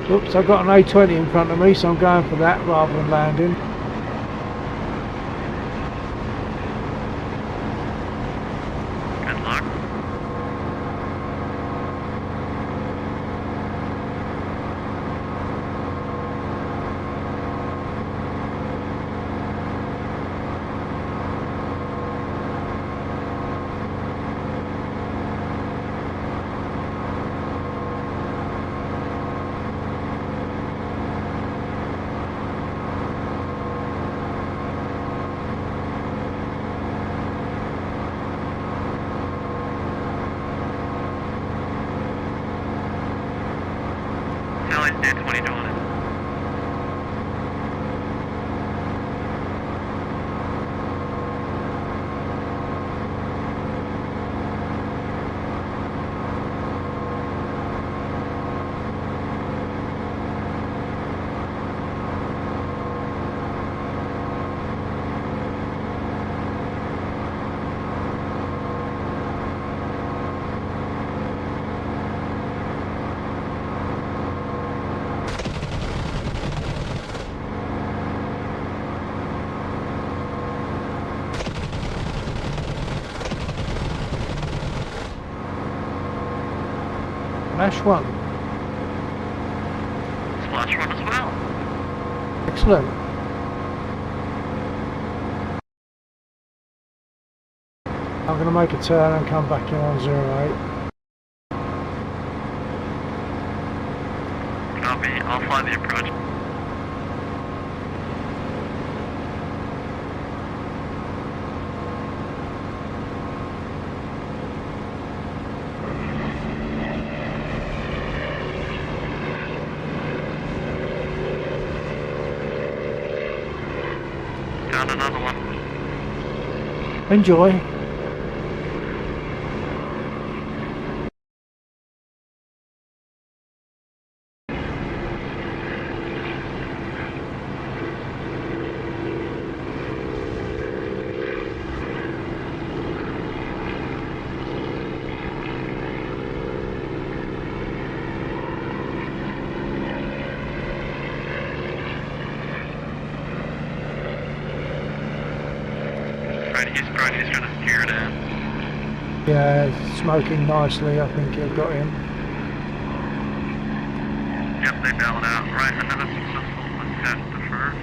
Oops, I've got an A20 in front of me, so I'm going for that rather than landing. Good luck. Splash 1. Splash 1 as well. Excellent. I'm going to make a turn and come back in on 08. Copy. I'll fly the approach. Got another one. Enjoy. He's trying to steer it in. Yeah, smoking nicely. I think you've got him. Yep, they bailed out. Right, another successful test deferred.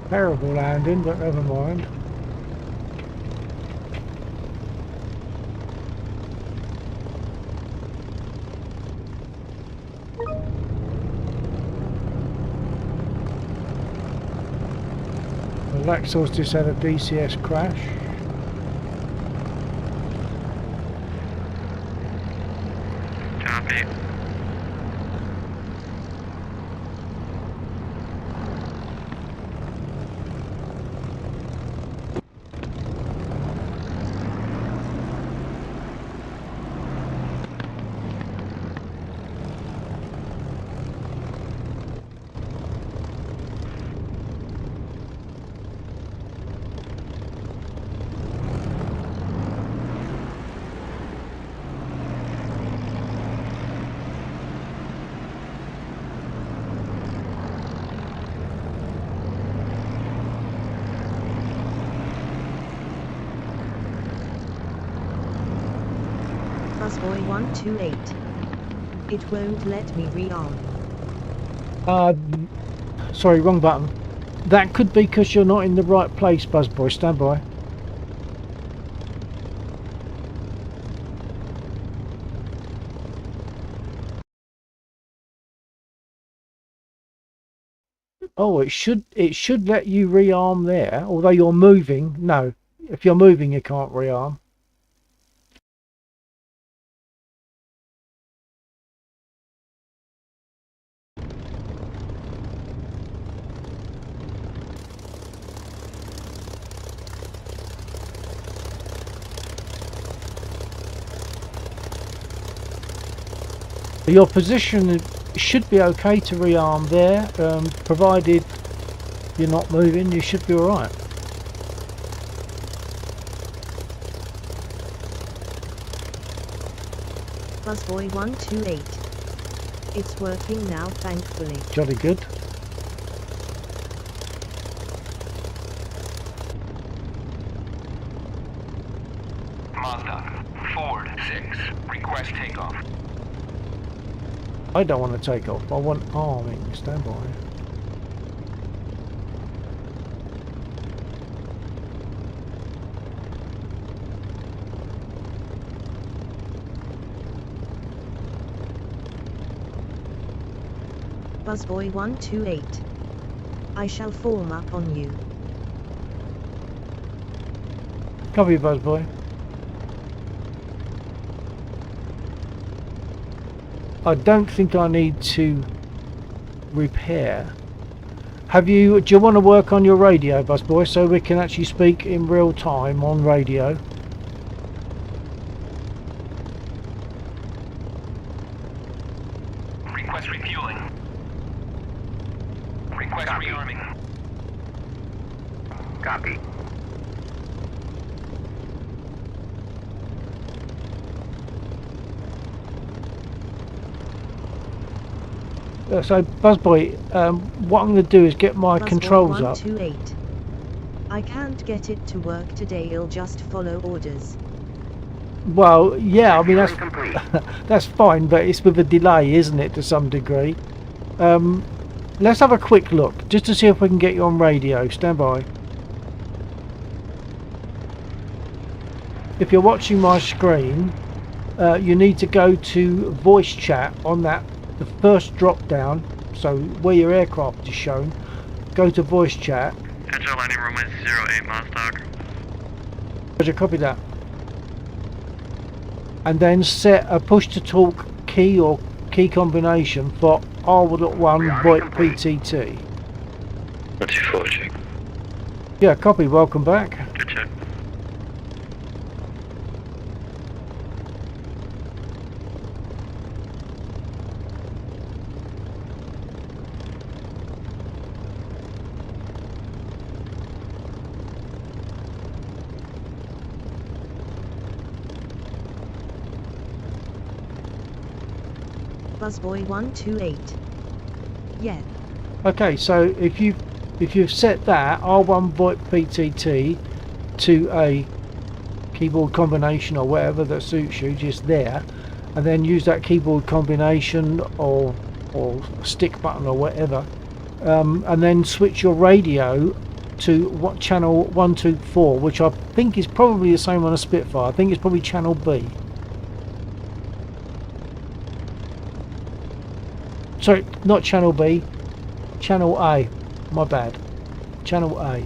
Terrible landing, but never mind. The Laxor's just had a DCS crash. Copy. Busboy 128. It won't let me rearm. Sorry, wrong button. That could be because you're not in the right place, Buzzboy. Stand by. Oh, it should let you rearm there, although you're moving. No, if you're moving, you can't rearm. Your position should be okay to rearm there, provided you're not moving. You should be all right. Busboy 128. It's working now, thankfully. Jolly good. Mazda, Ford 6, request takeoff. I don't want to take off. I want arming. Stand by. Busboy 128. I shall form up on you. Copy, Buzzboy. I don't think I need to repair. Do you want to work on your radio, busboy, so we can actually speak in real time on radio? Request refueling. Request rearming. Copy. So, busboy, what I'm going to do is get my Busboy controls up. 128. I can't get it to work today, I'll just follow orders. Well, yeah, I mean that's Complete. that's fine, but it's with a delay, isn't it, to some degree? Let's have a quick look, just to see if we can get you on radio. Stand by. If you're watching my screen, you need to go to voice chat on the first drop down, so where your aircraft is shown. Go to voice chat. Enter landing runway 08 Mosdog. Roger, copy that. And then set a push to talk key or key combination for R1 VoIP PTT. 124, check. Yeah, copy. Welcome back. Good check. Busboy 128. Yeah. Okay, so if you've set that R1 VoIP PTT to a keyboard combination or whatever that suits you, just there, and then use that keyboard combination or stick button or whatever, and then switch your radio to what channel 124, which I think is probably the same on a Spitfire. I think it's probably channel B. Sorry, not channel B, channel A. My bad. Channel A.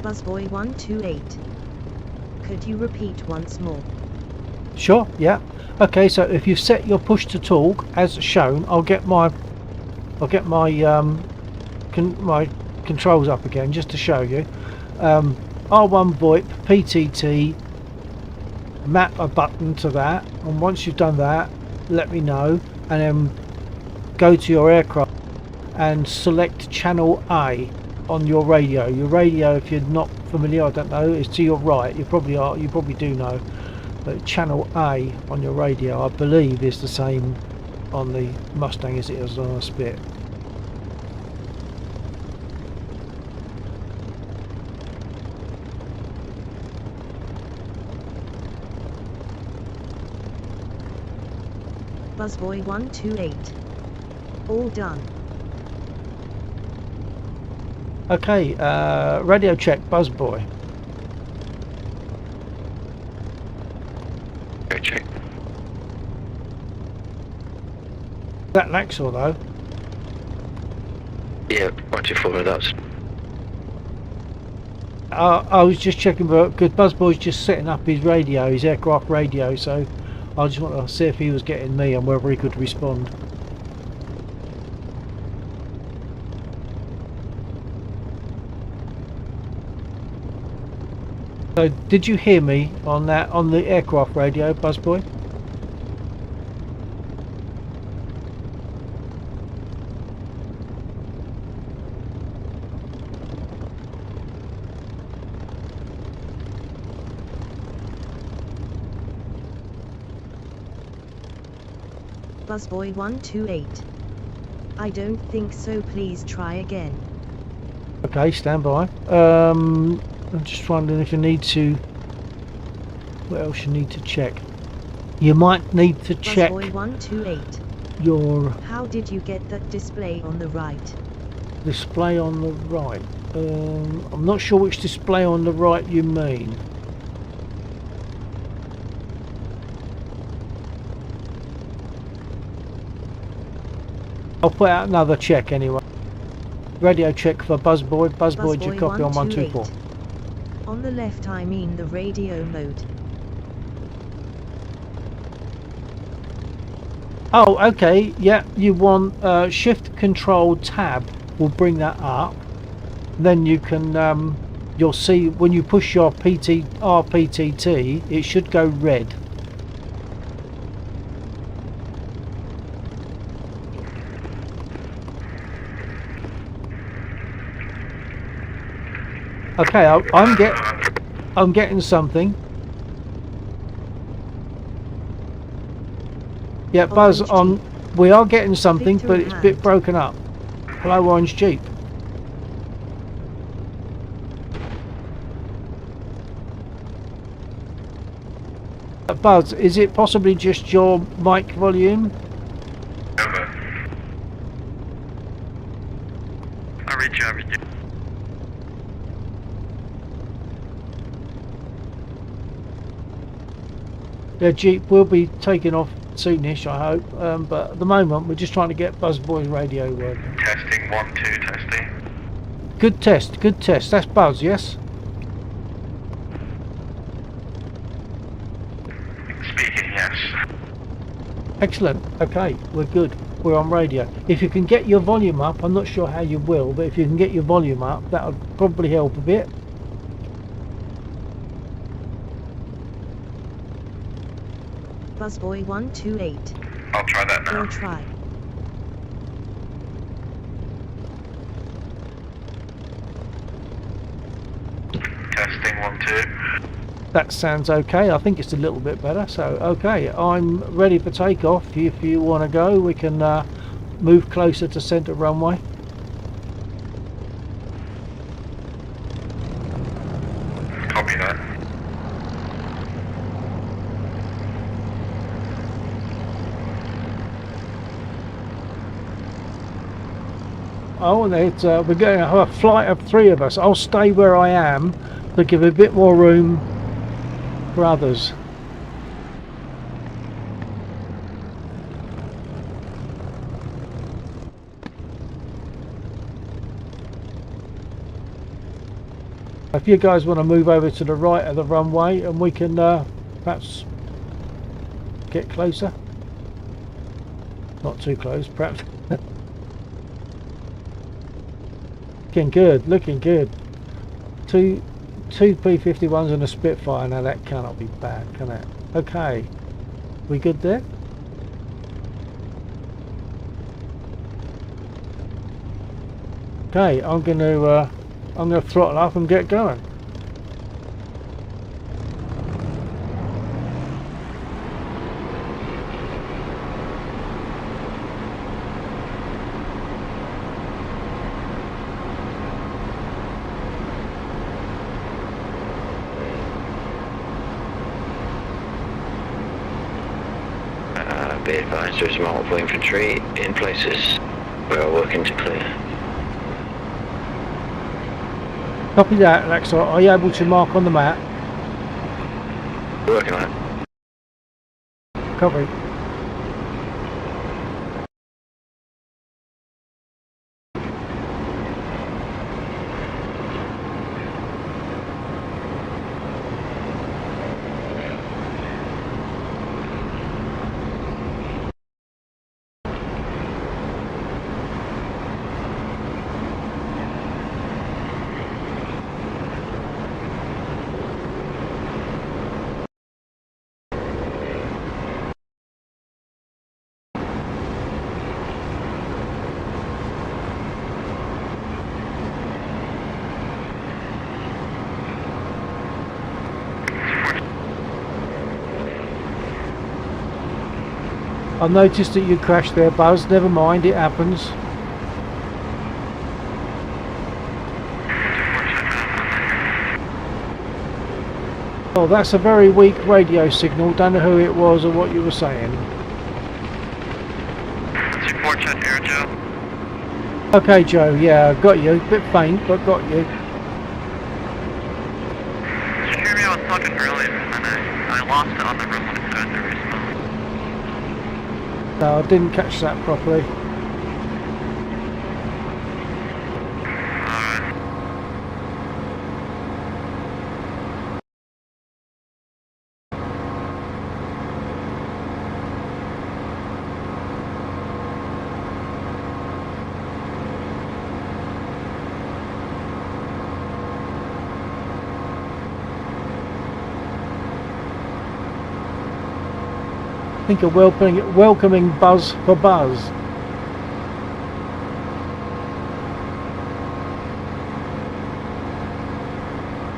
Busboy 128. Could you repeat once more? Sure, yeah. Okay, so if you set your push to talk as shown, I'll get my my controls up again just to show you. R1 VoIP PTT, map a button to that, and once you've done that, let me know, and then go to your aircraft and select channel A on your radio. Your radio, if you're not familiar, I don't know, is to your right. You probably are. You probably do know. But channel A on your radio, I believe, is the same on the Mustang as it is on a Spit. Busboy 128. All done. Okay, radio check, Buzzboy. Go check. That Laxor though. Yeah, 124, that's. I was just checking because Buzzboy's just setting up his radio, his aircraft radio, so I just want to see if he was getting me and whether he could respond. So, did you hear me on that on the aircraft radio, Buzzboy? Busboy 128. I don't think so, please try again. Okay, stand by. I'm just wondering if you need to... What else you need to check? You might need to check Busboy 128. your How did you get that display on the right? display on the right. I'm not sure which display on the right you mean. I'll put out another check anyway. Radio check for Buzzboy. Buzzboy, do you copy on 124? On the left, I mean the radio mode. Oh, okay. Yeah, you want Shift Control Tab will bring that up. Then you can you'll see when you push your RPTT, it should go red. Okay, I'm getting something. Yeah, Buzz, we are getting something, but it's a bit broken up. Hello, Orange Jeep. Buzz, is it possibly just your mic volume? I read you. The Jeep will be taking off soonish, I hope. But at the moment, we're just trying to get Buzzboy's radio working. Testing 1, 2, testing. Good test, good test. That's Buzz, yes? Speaking, yes. Excellent. Okay, we're good. We're on radio. If you can get your volume up, I'm not sure how you will, but if you can get your volume up, that'll probably help a bit. Busboy 128. I'll try that now. Or try. Testing 1, 2. That sounds okay. I think it's a little bit better. So, okay, I'm ready for takeoff. If you want to go, we can move closer to centre runway. Copy that. Oh, and we're going to have a flight of 3 of us. I'll stay where I am to give a bit more room for others. If you guys want to move over to the right of the runway and we can perhaps get closer. Not too close, perhaps. Looking good, looking good. Two P-51s and a Spitfire. Now that cannot be bad, can it? Okay, we good there? Okay, I'm gonna throttle up and get going. Be advised there's multiple infantry in places we are working to clear. Copy that, Alexa. Are you able to mark on the map? Working on it. Copy. I noticed that you crashed there, Buzz. Never mind, it happens. Oh, that's a very weak radio signal. Don't know who it was or what you were saying. 2-4 check air, Joe. Okay, Joe. Yeah, got you. Bit faint, but got you. Did you hear me? I was talking earlier and then I lost it on the room when I started the respawn. No, I didn't catch that properly. Alright. I think a welcoming buzz for Buzz.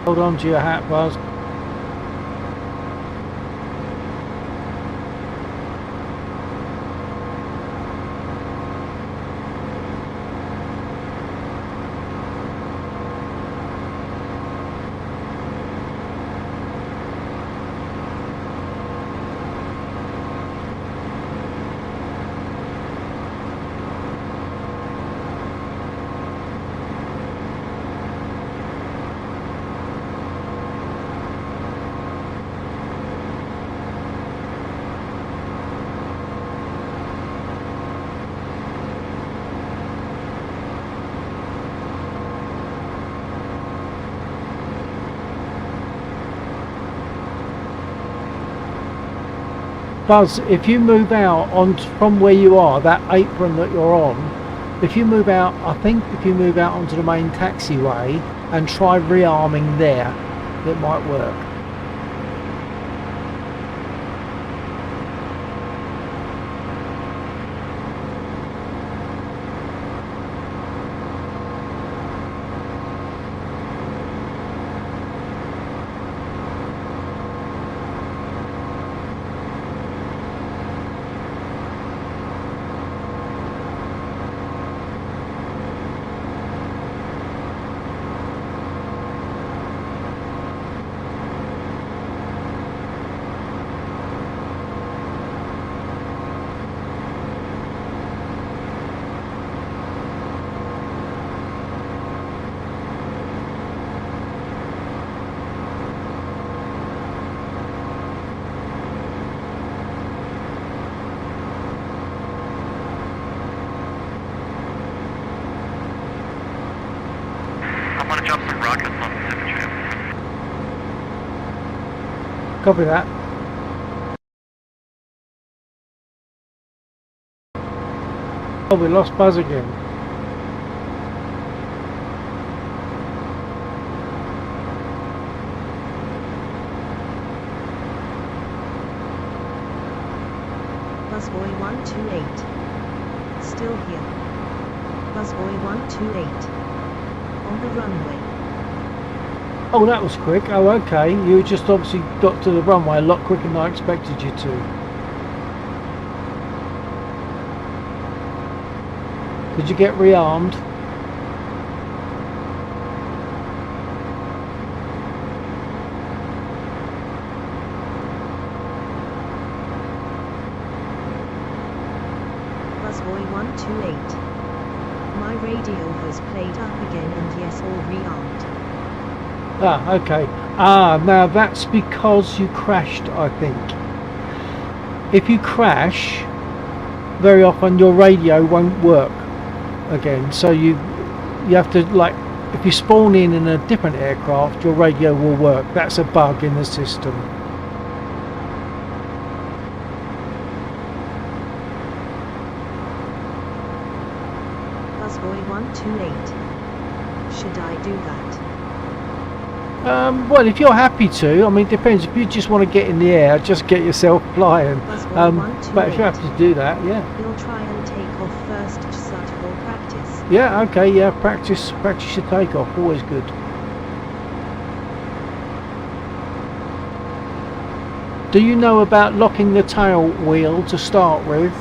Hold on to your hat, Buzz. Buzz, if you move out on from where you are, that apron that you're on, if you move out, I think if you move out onto the main taxiway and try rearming there, it might work. I'm gonna drop some rockets on the Pacific. Copy that. Oh, we lost Buzz again. Busboy 128. Still here. Busboy 128. On the runway. Oh, that was quick. Oh, okay. You just obviously got to the runway a lot quicker than I expected you to. Did you get rearmed? Busboy 128. My radio has played up again and yes, all rearmed. Ah, okay. Ah, now that's because you crashed, I think. If you crash, very often your radio won't work again. So you have to, like, if you spawn in a different aircraft, your radio will work. That's a bug in the system. Busboy 128. Should I do that? Well, if you're happy to, I mean, it depends. If you just want to get in the air, just get yourself flying. But if you're happy to do that, yeah. We'll try and take off first, Sut, for practice. Yeah, okay, yeah, practice your takeoff, always good. Do you know about locking the tail wheel to start with?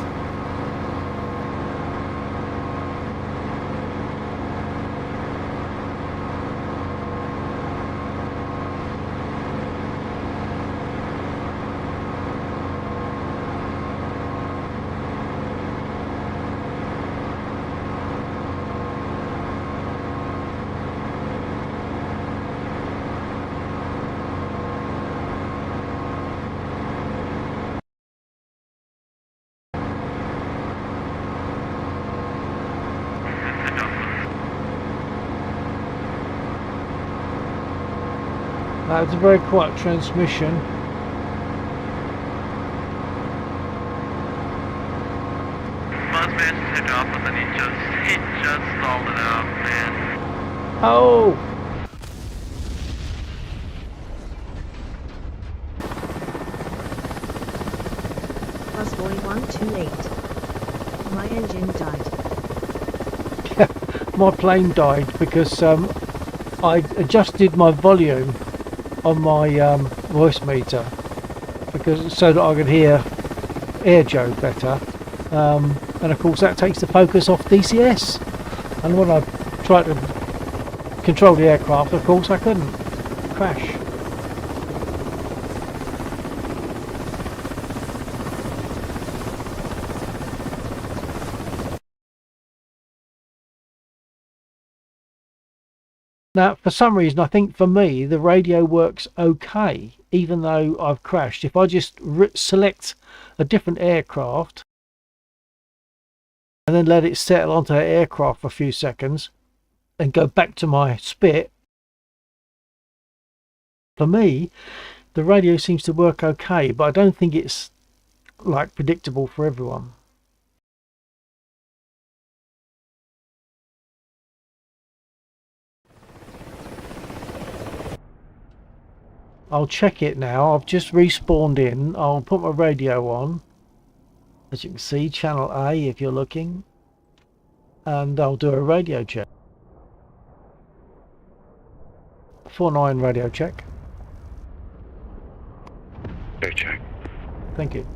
It's a very quiet transmission. Buzz managed to take off, but then he just stalled it out, man. Oh! Busboy 128. My engine died. My plane died because I adjusted my volume on my voice meter because so that I could hear Air Joe better, and of course that takes the focus off DCS, and when I tried to control the aircraft, of course I couldn't. Crash. Now, for some reason, I think for me, the radio works okay, even though I've crashed. If I just select a different aircraft and then let it settle onto that aircraft for a few seconds and go back to my spit, for me, the radio seems to work okay, but I don't think it's like predictable for everyone. I'll check it now. I've just respawned in. I'll put my radio on. As you can see, channel A if you're looking. And I'll do a radio check. 49 radio check. Go check. Thank you.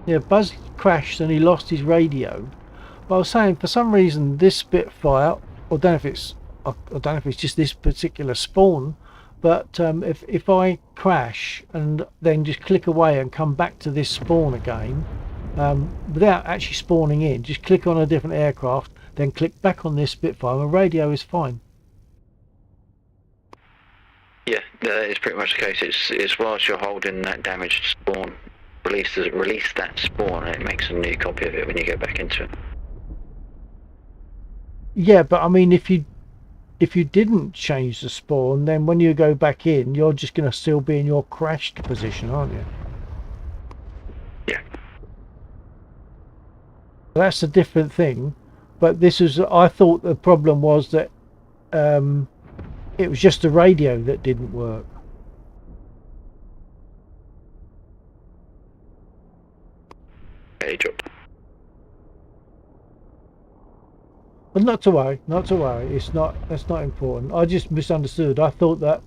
Yeah, Buzz crashed and he lost his radio. But I was saying, for some reason, this Spitfire, I don't know if it's just this particular spawn, but if I crash and then just click away and come back to this spawn again, without actually spawning in, just click on a different aircraft, then click back on this Spitfire, my radio is fine. Yeah, that is pretty much the case. It's whilst you're holding that damaged spawn, release that spawn, and it makes a new copy of it when you go back into it. Yeah, but I mean, if you didn't change the spawn, then when you go back in, you're just going to still be in your crashed position, aren't you? Yeah. That's a different thing. But this is, I thought the problem was that it was just the radio that didn't work. Hey, drop. But not to worry, not to worry. That's not important. I just misunderstood. I thought that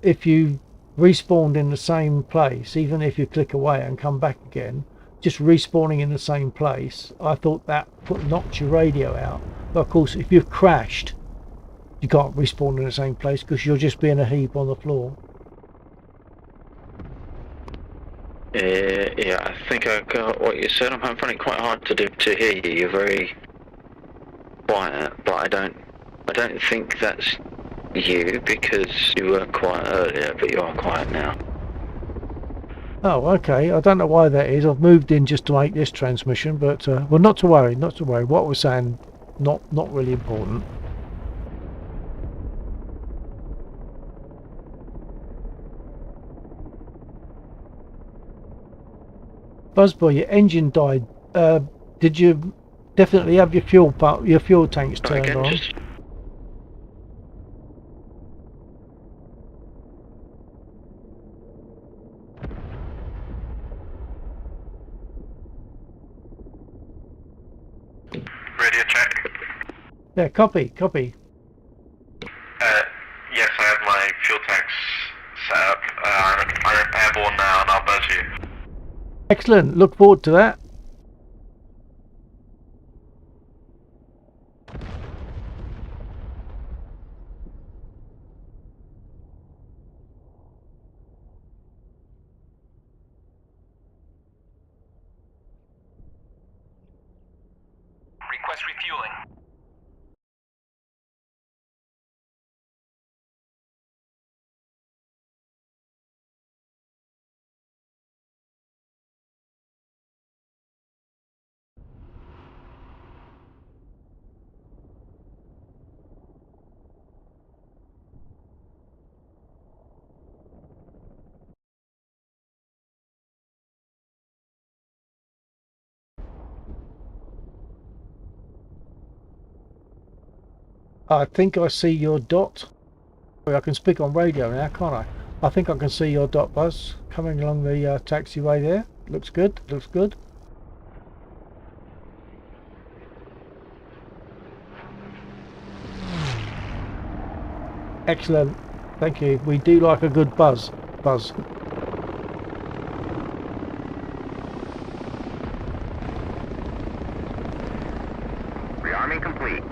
if you respawned in the same place, even if you click away and come back again, just respawning in the same place, I thought that knocked your radio out. But of course, if you've crashed, you can't respawn in the same place because you'll just be in a heap on the floor. Yeah, I think I got what you said. I'm finding it quite hard to hear you. You're very quiet, but I don't think that's you because you weren't quiet earlier, but you are quiet now. Oh, okay. I don't know why that is. I've moved in just to make this transmission, but well, not to worry, not to worry. What we're saying, not really important. Buzzboy, your engine died. Did you definitely have your fuel tanks turned Again, on? just Radio check. Yeah, copy, copy. Yes, I have my fuel tanks set up. I'm airborne now and I'll buzz you. Excellent. Look forward to that. Request refueling. I think I see your dot. I can speak on radio now, can't I? I think I can see your dot, Buzz, coming along the taxiway there. Looks good, looks good. Excellent. Thank you. We do like a good buzz. Buzz. Rearming complete.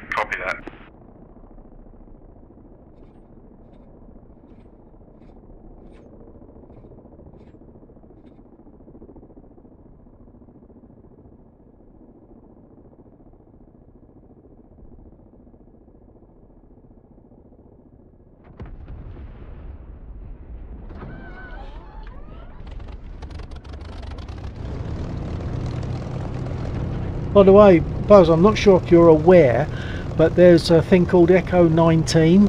Copy that. By the way, Buzz, I'm not sure if you're aware, but there's a thing called Echo 19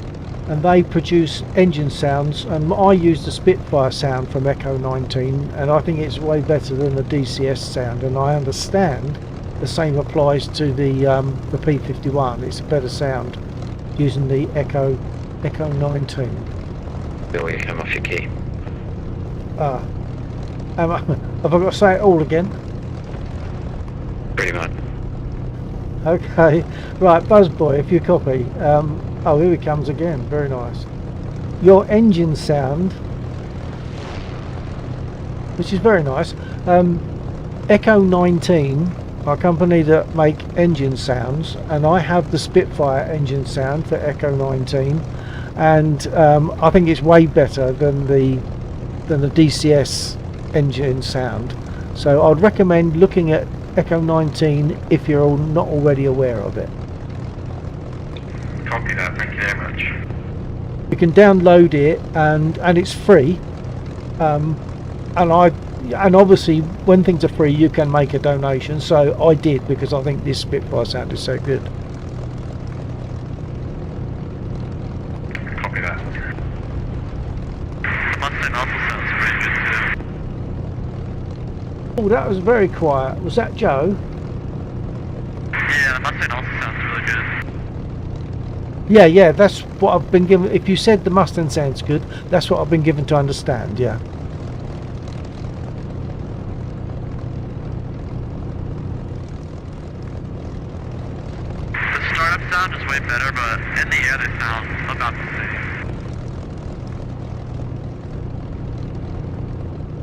and they produce engine sounds, and I use the Spitfire sound from Echo 19 and I think it's way better than the DCS sound, and I understand the same applies to the P51. It's a better sound using the Echo 19. Bill, you come off your key. Have I got to say it all again? Pretty much. Okay, right, Buzzboy, if you copy. Oh, here he comes again. Very nice. Your engine sound, which is very nice. Echo 19, a company that make engine sounds, and I have the Spitfire engine sound for Echo 19, and I think it's way better than the DCS engine sound. So I'd recommend looking at Echo 19 if you're not already aware of it. Copy that, thank you very much. You can download it and it's free. And obviously when things are free you can make a donation. So I did, because I think this Spitfire sound is so good. Copy that. Mustang also sounds pretty good too. Oh, that was very quiet. Was that Joe? Yeah, the Mustang also sounds really good. Yeah, that's what I've been given. If you said the Mustang sounds good, that's what I've been given to understand, yeah. The startup sound is way better, but in the air they sound about the same.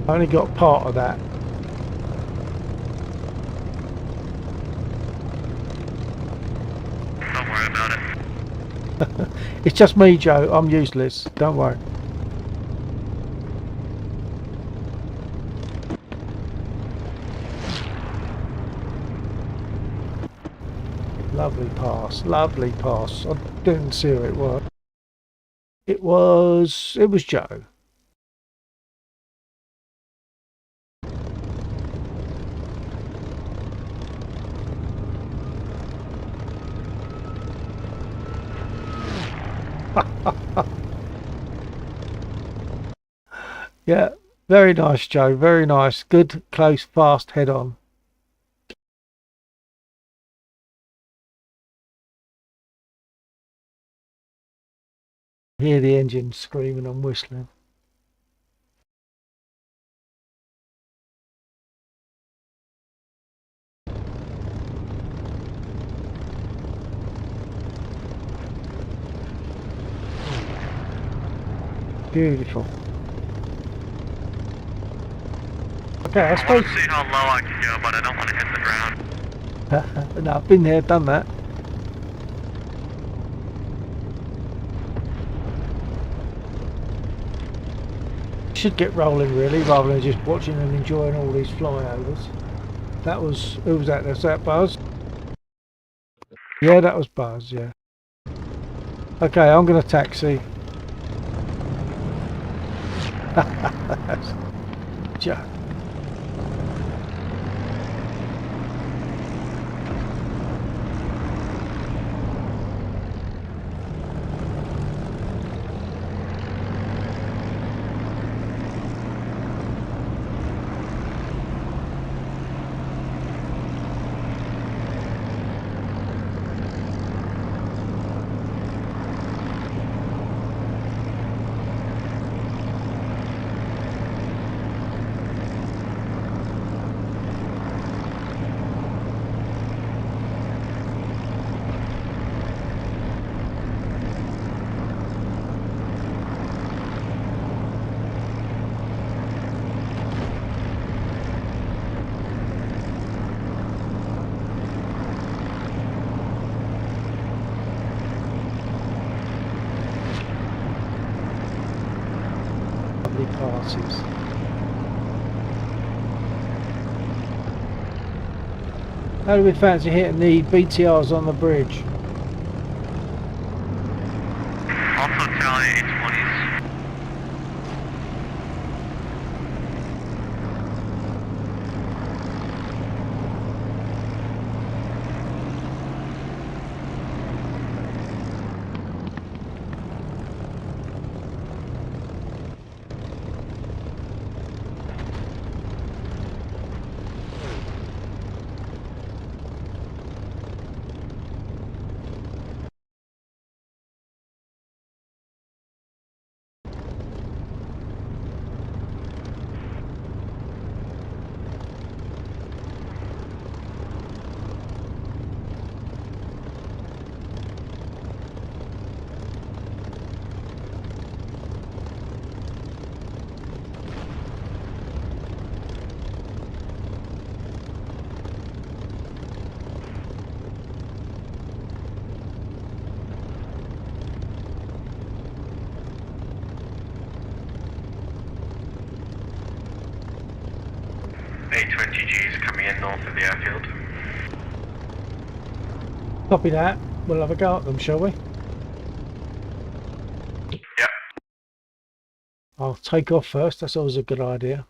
I only got part of that. Don't worry about it. It's just me, Joe. I'm useless. Don't worry. Lovely pass. Lovely pass. I didn't see who it was. It was Joe. Yeah, very nice, Joe. Very nice. Good, close, fast head on. Hear the engine screaming and whistling. Beautiful. Okay, I I want suppose. to see how low I can go, but I don't want to hit the ground. No, I've been there, done that. Should get rolling really, rather than just watching and enjoying all these flyovers. That was, who was that? Was that Buzz? Yeah, that was Buzz, yeah. Okay, I'm going to taxi. That's joke. Lovely parties. How do we fancy hitting the BTRs on the bridge? Also Charlie 820s. A20Gs coming in north of the airfield. Copy that. We'll have a go at them, shall we? Yep. I'll take off first, that's always a good idea.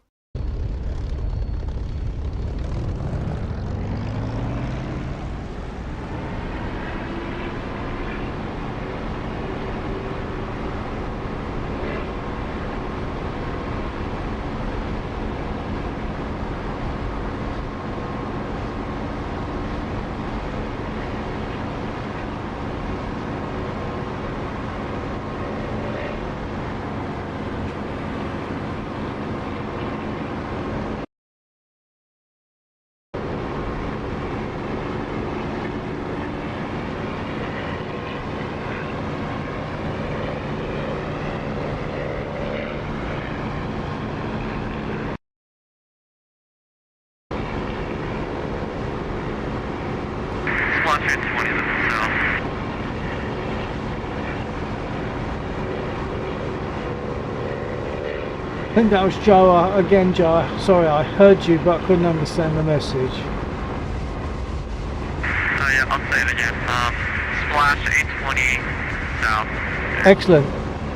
Squadron 20 to the south. I think that was Joe, again Joe, sorry I heard you but I couldn't understand the message. Yeah, I'll say it again. Splash 820 south. Excellent,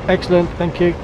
excellent, thank you.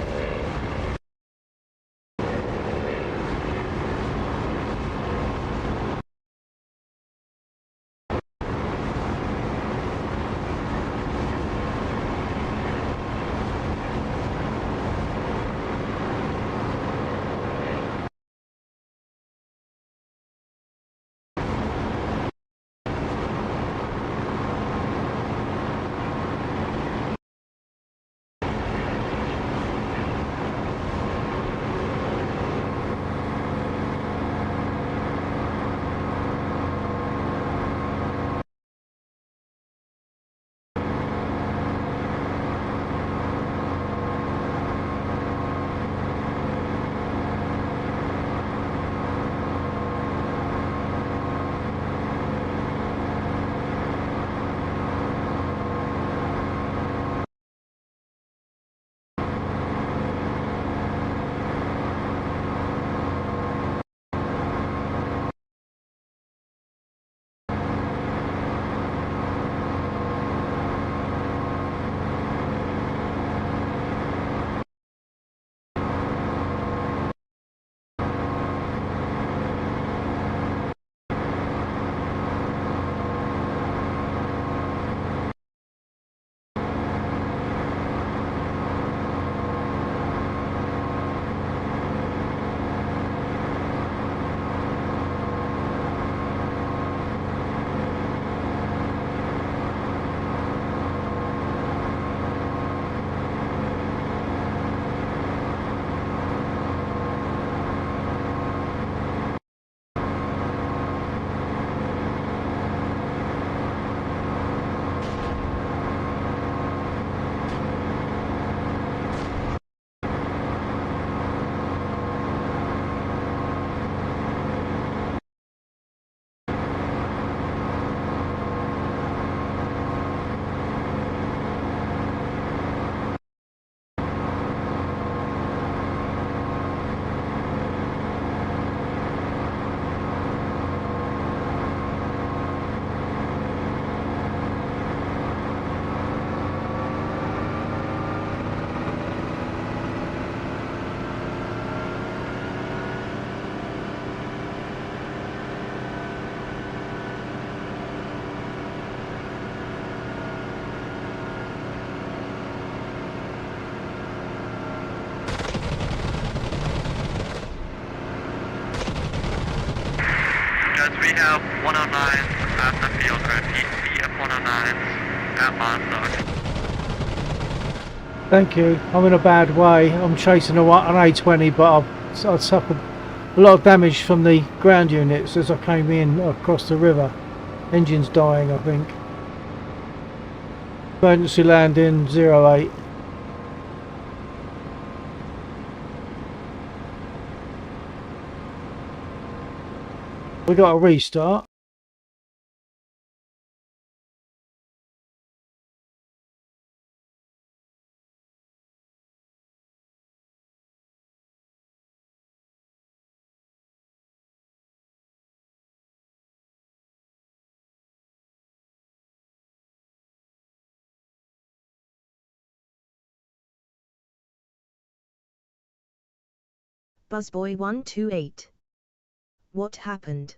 have 109s at the field. I repeat, BF 109s at Montauk. Thank you. I'm in a bad way. I'm chasing an A20, but I've suffered a lot of damage from the ground units as I came in across the river. Engine's dying, I think. Emergency landing 08. We got a restart. Busboy 128. What happened?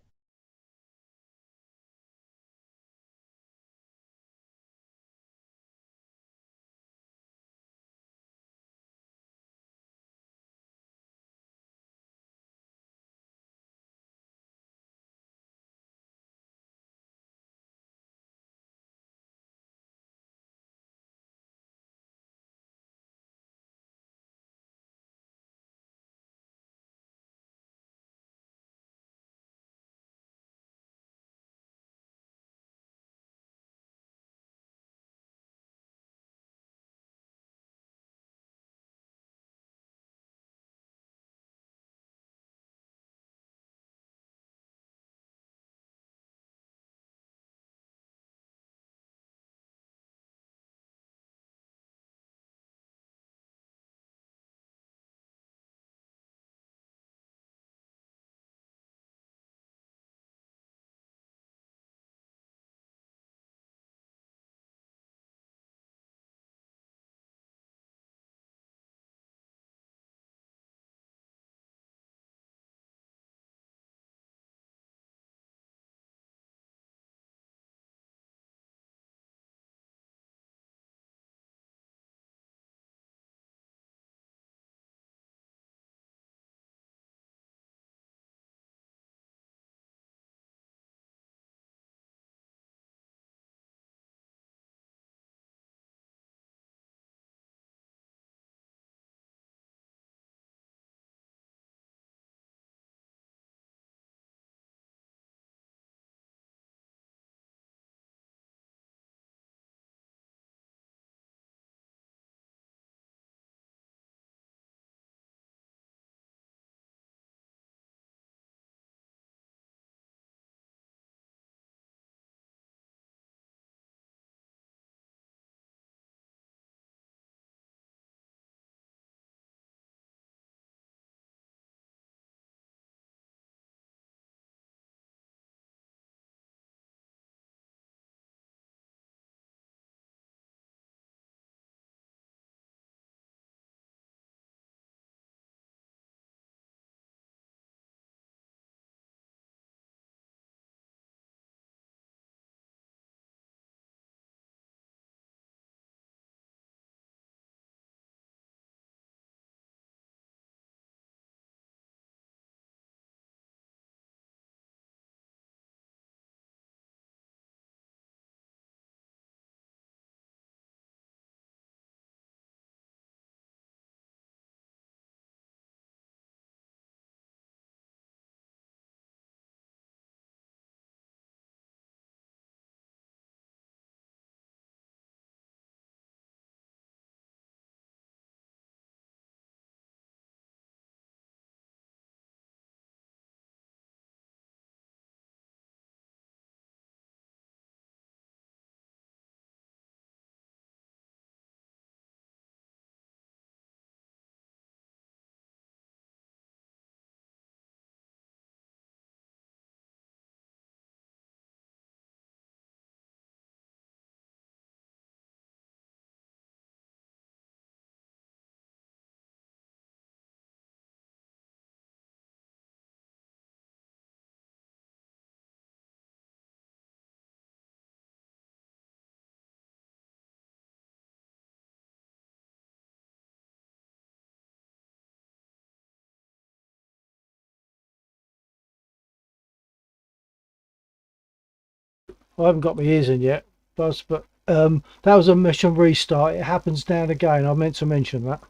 I haven't got my ears in yet, Buzz, but that was a mission restart. It happens now and again. I meant to mention that.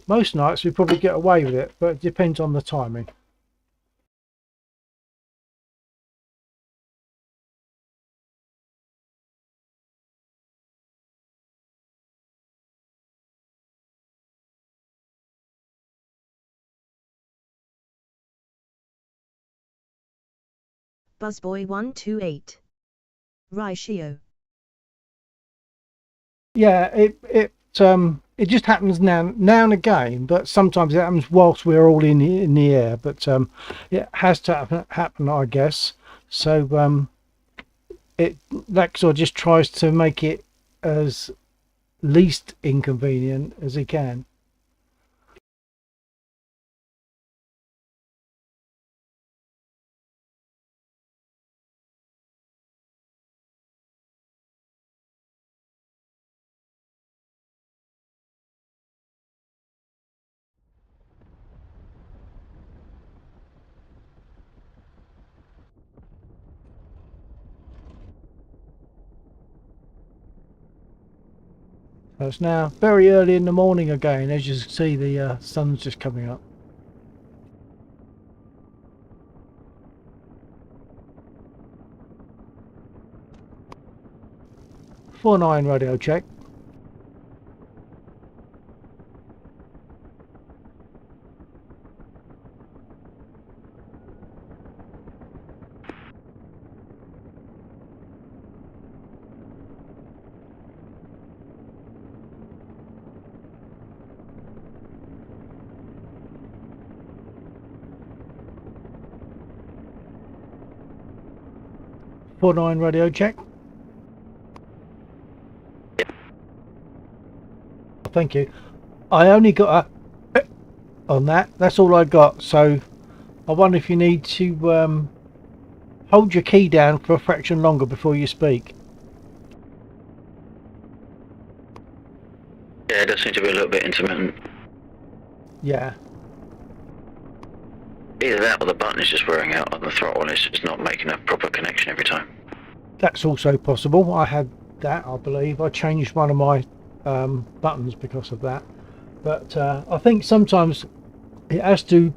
Most nights we probably get away with it, but it depends on the timing. Buzzboy 128. Ratio. Yeah, it just happens now and again, but sometimes it happens whilst we're all in the air. But it has to happen, I guess. So it Lexor just tries to make it as least inconvenient as he can. So it's now very early in the morning again. As you can see, the sun's just coming up. Four 9 radio check. Four 9 radio check. Thank you. I only got a on that. That's all I got. So I wonder if you need to hold your key down for a fraction longer before you speak. Yeah, it does seem to be a little bit intermittent. Yeah. Either that or the button is just wearing out on the throttle and it's just not making a proper connection every time. That's also possible. I had that, I believe. I changed one of my buttons because of that. But I think sometimes it has to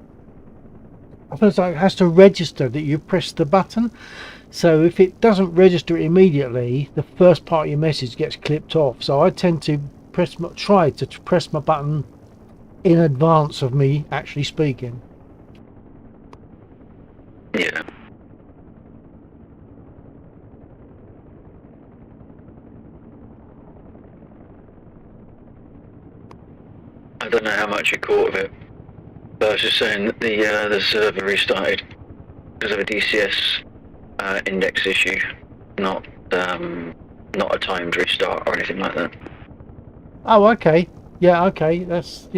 register that you press the button. So if it doesn't register immediately, the first part of your message gets clipped off. So I tend to try to press my button in advance of me actually speaking. Yeah. I don't know how much you caught of it, but I was just saying that the server restarted because of a DCS index issue, not a timed restart or anything like that. Oh, okay. Yeah, okay. That's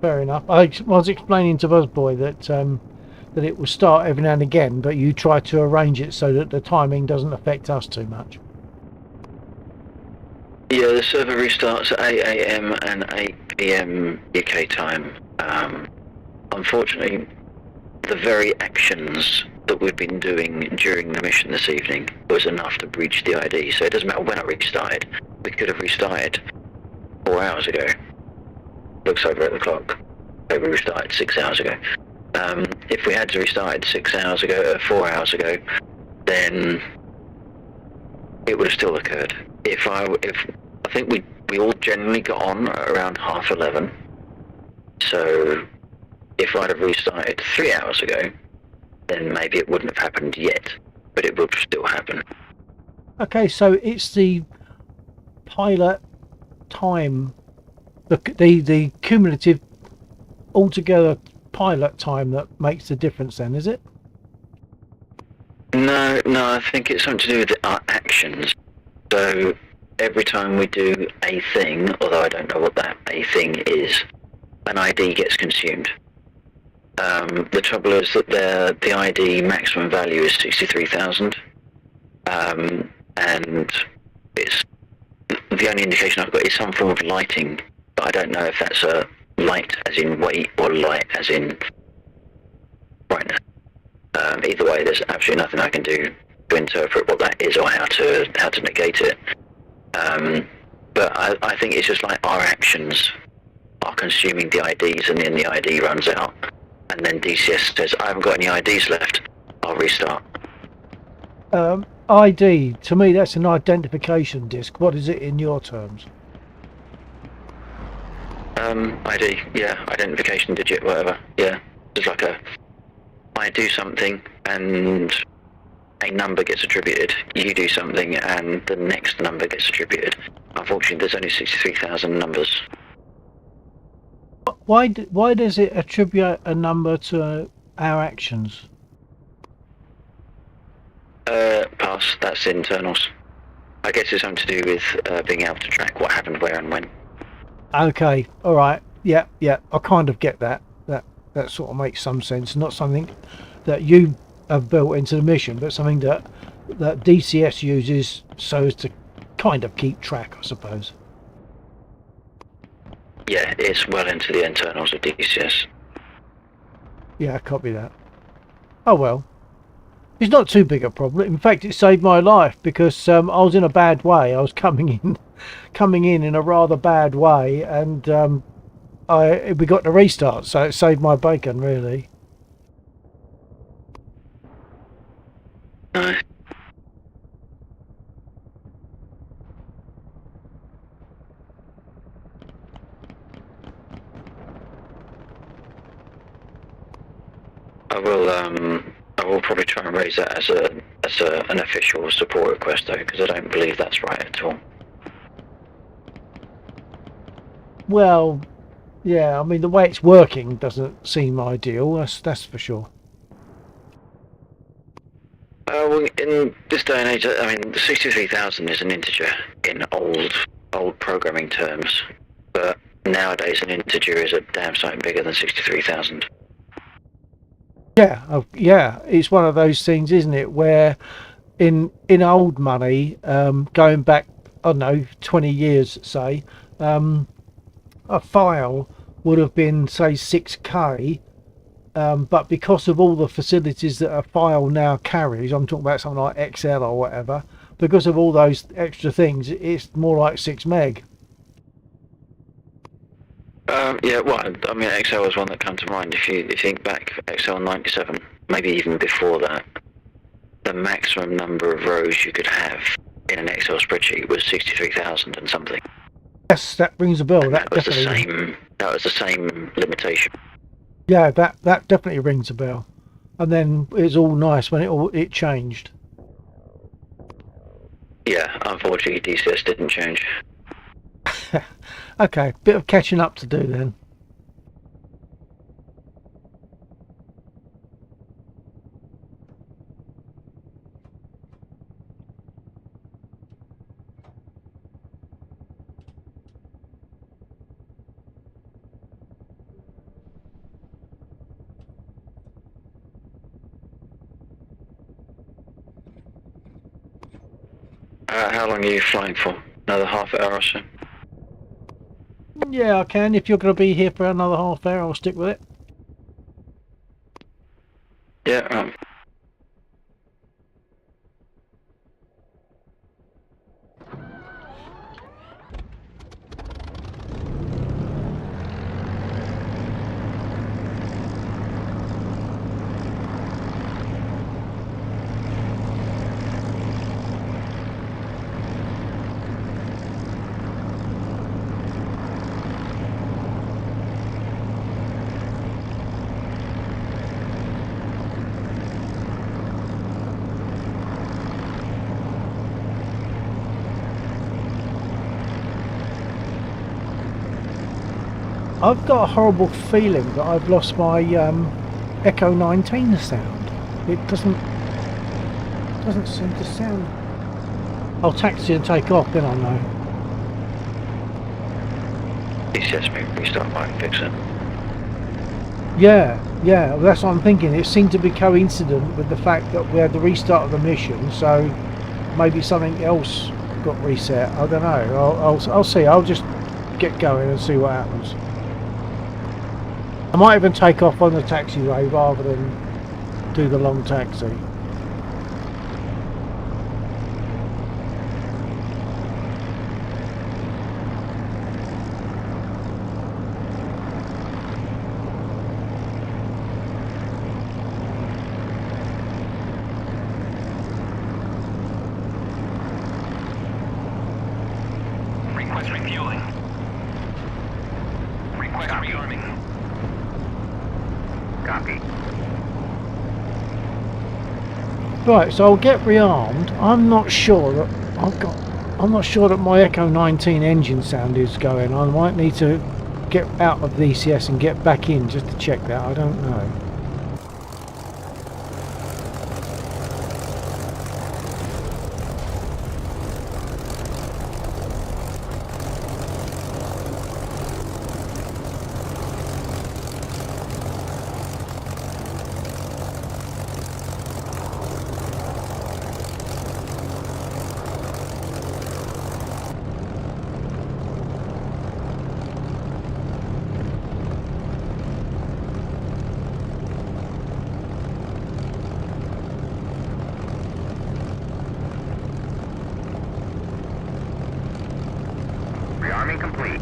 fair enough. I was explaining to Buzzboy that it will start every now and again, but you try to arrange it so that the timing doesn't affect us too much. Yeah, the server restarts at 8 AM and 8 PM UK time. Unfortunately, the very actions that we've been doing during the mission this evening was enough to breach the ID, so it doesn't matter when I restarted. We could have restarted 4 hours ago. Looks over at the clock. So we restarted 6 hours ago. If we had to restart 6 hours ago, 4 hours ago, then it would have still occurred. If I think we all generally got on at around 11:30. So if I'd have restarted 3 hours ago, then maybe it wouldn't have happened yet, but it would still happen. Okay, so it's the pilot time, the cumulative altogether pilot time that makes the difference then, is it? No, I think it's something to do with our actions. So every time we do a thing, although I don't know what that a thing is, an ID gets consumed. The trouble is that the ID maximum value is 63,000, and it's the only indication I've got is some form of lighting, but I don't know if that's a light as in weight or light as in brightness. Either way, there's absolutely nothing I can do to interpret what that is or how to negate it. But I think it's just like our actions are consuming the IDs, and then the ID runs out, and then DCS says, I haven't got any IDs left, I'll restart. ID, to me that's an identification disc. What is it in your terms? ID, yeah, identification digit, whatever, yeah. It's like I do something and a number gets attributed, you do something and the next number gets attributed. Unfortunately, there's only 63,000 numbers. Why does it attribute a number to our actions? Pass, that's internals. I guess it's something to do with being able to track what happened where and when. Okay, all right, yeah, I kind of get that. That sort of makes some sense. Not something that you have built into the mission, but something that DCS uses so as to kind of keep track, I suppose. Yeah, it's well into the internals of DCS. Yeah, I copy that. Oh well. It's not too big a problem. In fact, it saved my life because I was in a bad way. I was coming in a rather bad way, and we got to restart, so it saved my bacon, really. Nice. I will probably try and raise that as an official support request though, because I don't believe that's right at all. Well, yeah, I mean the way it's working doesn't seem ideal. That's for sure. Well, in this day and age, I mean, the 63,000 is an integer in old programming terms, but nowadays an integer is a damn sight bigger than 63,000. Yeah, yeah, it's one of those things, isn't it, where in old money, going back, I don't know, 20 years, say, a file would have been, say, 6K, but because of all the facilities that a file now carries, I'm talking about something like Excel or whatever, because of all those extra things, it's more like 6 meg. Yeah, well, I mean, Excel was one that comes to mind. If you think back, Excel 97, maybe even before that, the maximum number of rows you could have in an Excel spreadsheet was 63,000 and something. Yes, that rings a bell. And that was the same limitation. Yeah, that definitely rings a bell. And then it was all nice when it changed. Yeah, unfortunately, DCS didn't change. Okay, bit of catching up to do then. How long are you flying for? Another half hour or so? Yeah, I can. If you're going to be here for another half hour, I'll stick with it. Yeah, I've got a horrible feeling that I've lost my Echo 19 sound. It doesn't seem to sound. I'll taxi and take off, then I'll know. DCS maybe restart might fix it. Yeah, well, that's what I'm thinking. It seemed to be coincident with the fact that we had the restart of the mission, so maybe something else got reset. I don't know. I'll see. I'll just get going and see what happens. I might even take off on the taxiway rather than do the long taxi. Request refueling. Request rearming. Copy. Right, so I'll get rearmed. I'm not sure that I'm not sure that my Echo 19 engine sound is going. I might need to get out of DCS and get back in just to check that. I don't know. Rearming complete.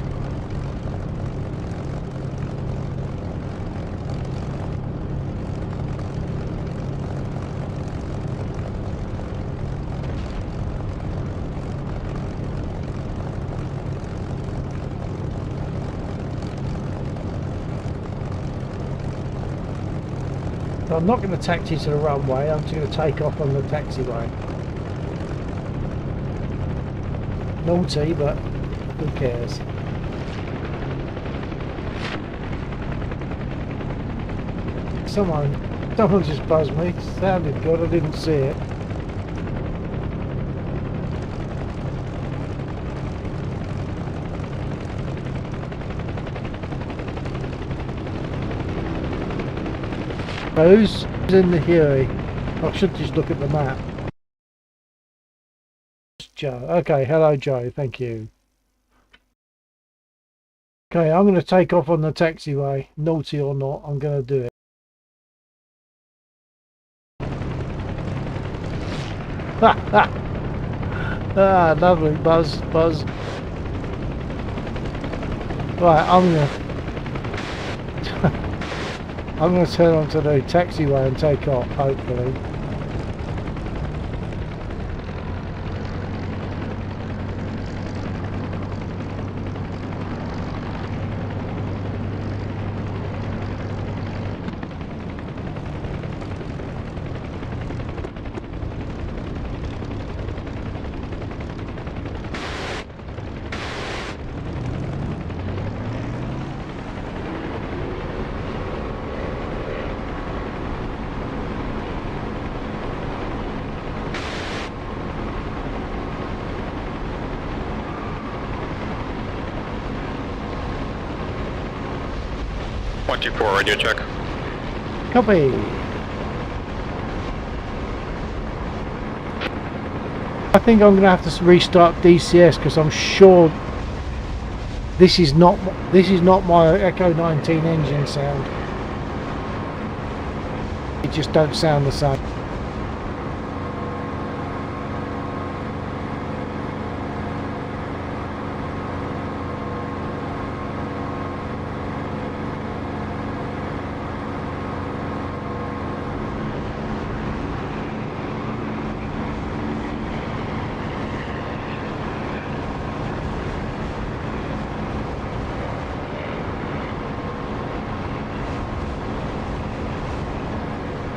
So I'm not going to taxi to the runway. I'm just going to take off on the taxiway. Naughty, but who cares? Someone just buzzed me. Sounded good. I didn't see it. Who's in the Huey? I should just look at the map. Joe. Okay, hello Joe. Thank you. Okay, I'm going to take off on the taxiway. Naughty or not, I'm going to do it. Ah, lovely. Buzz. Right, I'm going to turn onto the taxiway and take off, hopefully. Radio check. Copy. I think I'm going to have to restart DCS because I'm sure this is not my Echo 19 engine sound. It just don't sound the same.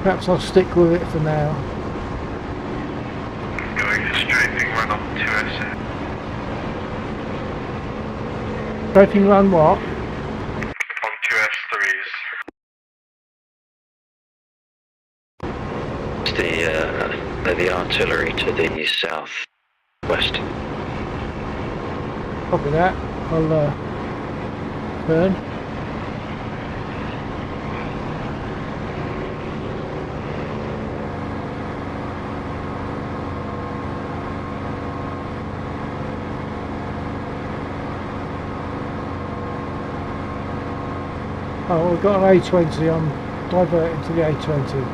Perhaps I'll stick with it for now. Going for strafing run on 2S. Strafing run what? On 2S3s. It's the artillery to the southwest. Copy that. I'll burn. Oh, we've got an A20, I'm diverting to the A20.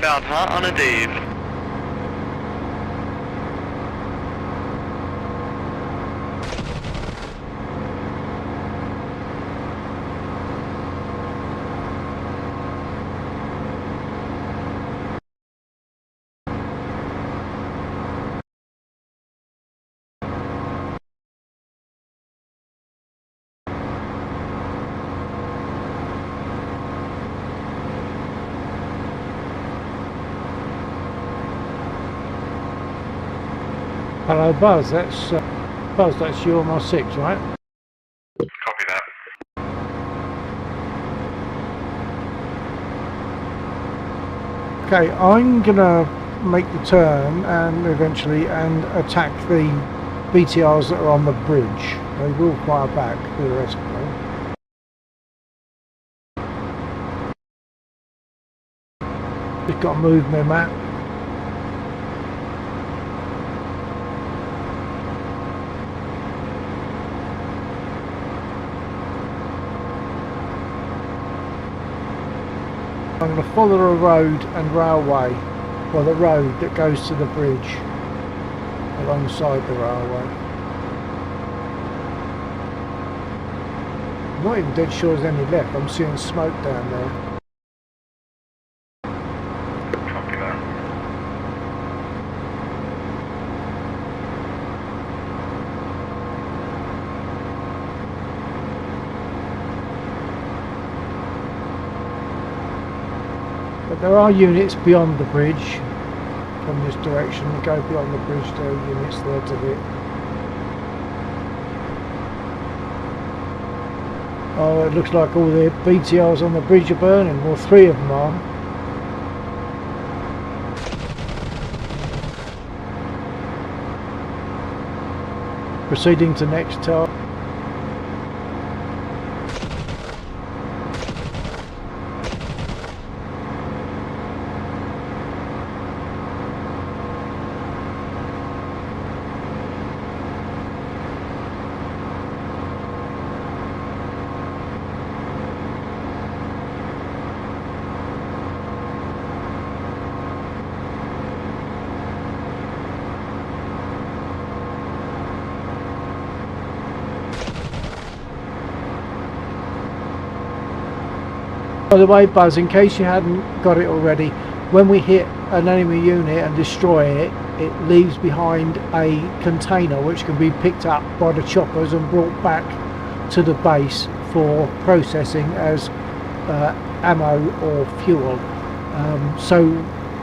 Inbound hot on a Dave. Hello, Buzz. That's you on my 6, right? Copy that. Okay, I'm gonna make the turn and eventually attack the BTRs that are on the bridge. They will fire back theoretically. Just got to move my map. I'm going to follow a road and railway, well, the road that goes to the bridge alongside the railway. I'm not even dead sure there's any left. I'm seeing smoke down there. Copy that. But there are units beyond the bridge from this direction. You go beyond the bridge, there are units there to hit. Oh, it looks like all the BTRs on the bridge are burning. Well, 3 of them are. Proceeding to next target. By the way, Buzz, in case you hadn't got it already, when we hit an enemy unit and destroy it, it leaves behind a container which can be picked up by the choppers and brought back to the base for processing as ammo or fuel. So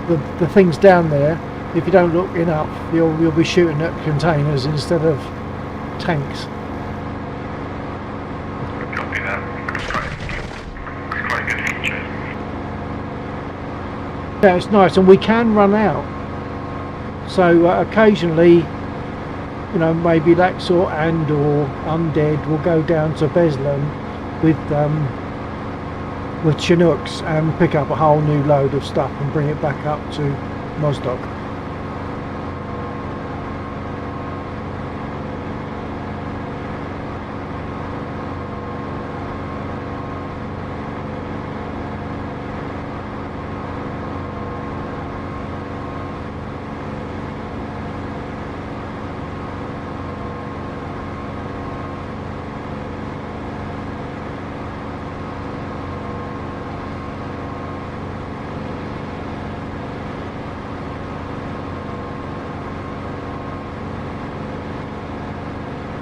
the things down there, if you don't look enough, you'll be shooting at containers instead of tanks. Copy that. It's quite a good feature. Yeah, it's nice, and we can run out. So occasionally, you know, maybe Laxor and or Undead will go down to Beslan with Chinooks and pick up a whole new load of stuff and bring it back up to Mozdok.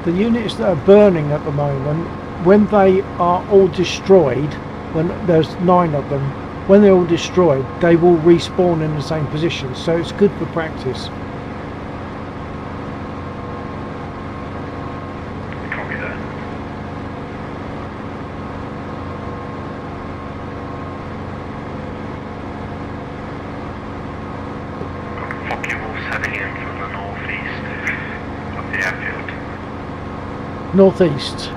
The units that are burning at the moment, when they are all destroyed, when there's 9 of them, when they're all destroyed, they will respawn in the same position, so it's good for practice. Copy that. Foggy wolves heading in from the northeast of the airfield. Northeast.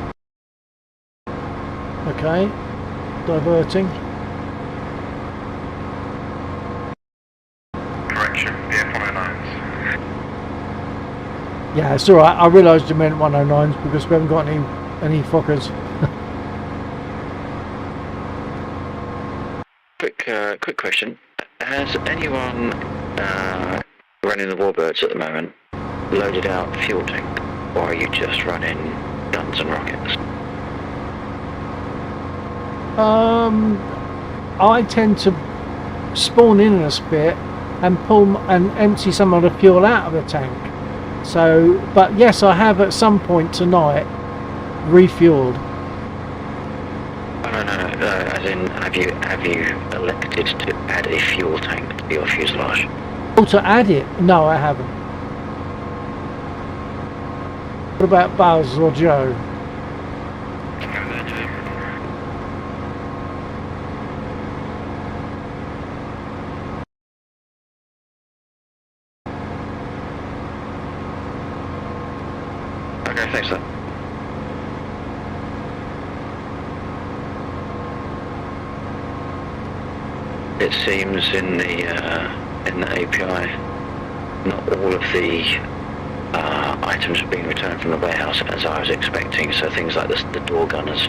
Okay, diverting. Correction, the F-109s. Yeah, it's alright, I realised you meant 109s because we haven't got any Fokkers. Quick question. Has anyone running the Warbirds at the moment loaded out fuel tank, or are you just running guns and rockets? I tend to spawn in a bit and pull and empty some of the fuel out of the tank. So, but yes, I have at some point tonight refueled. Oh, no. As in, have you elected to add a fuel tank to your fuselage? Oh, to add it? No, I haven't. What about Buzz or Joe? Okay, thanks, sir. It seems in the API, not all of the items are being returned from the warehouse as I was expecting. So things like the door gunners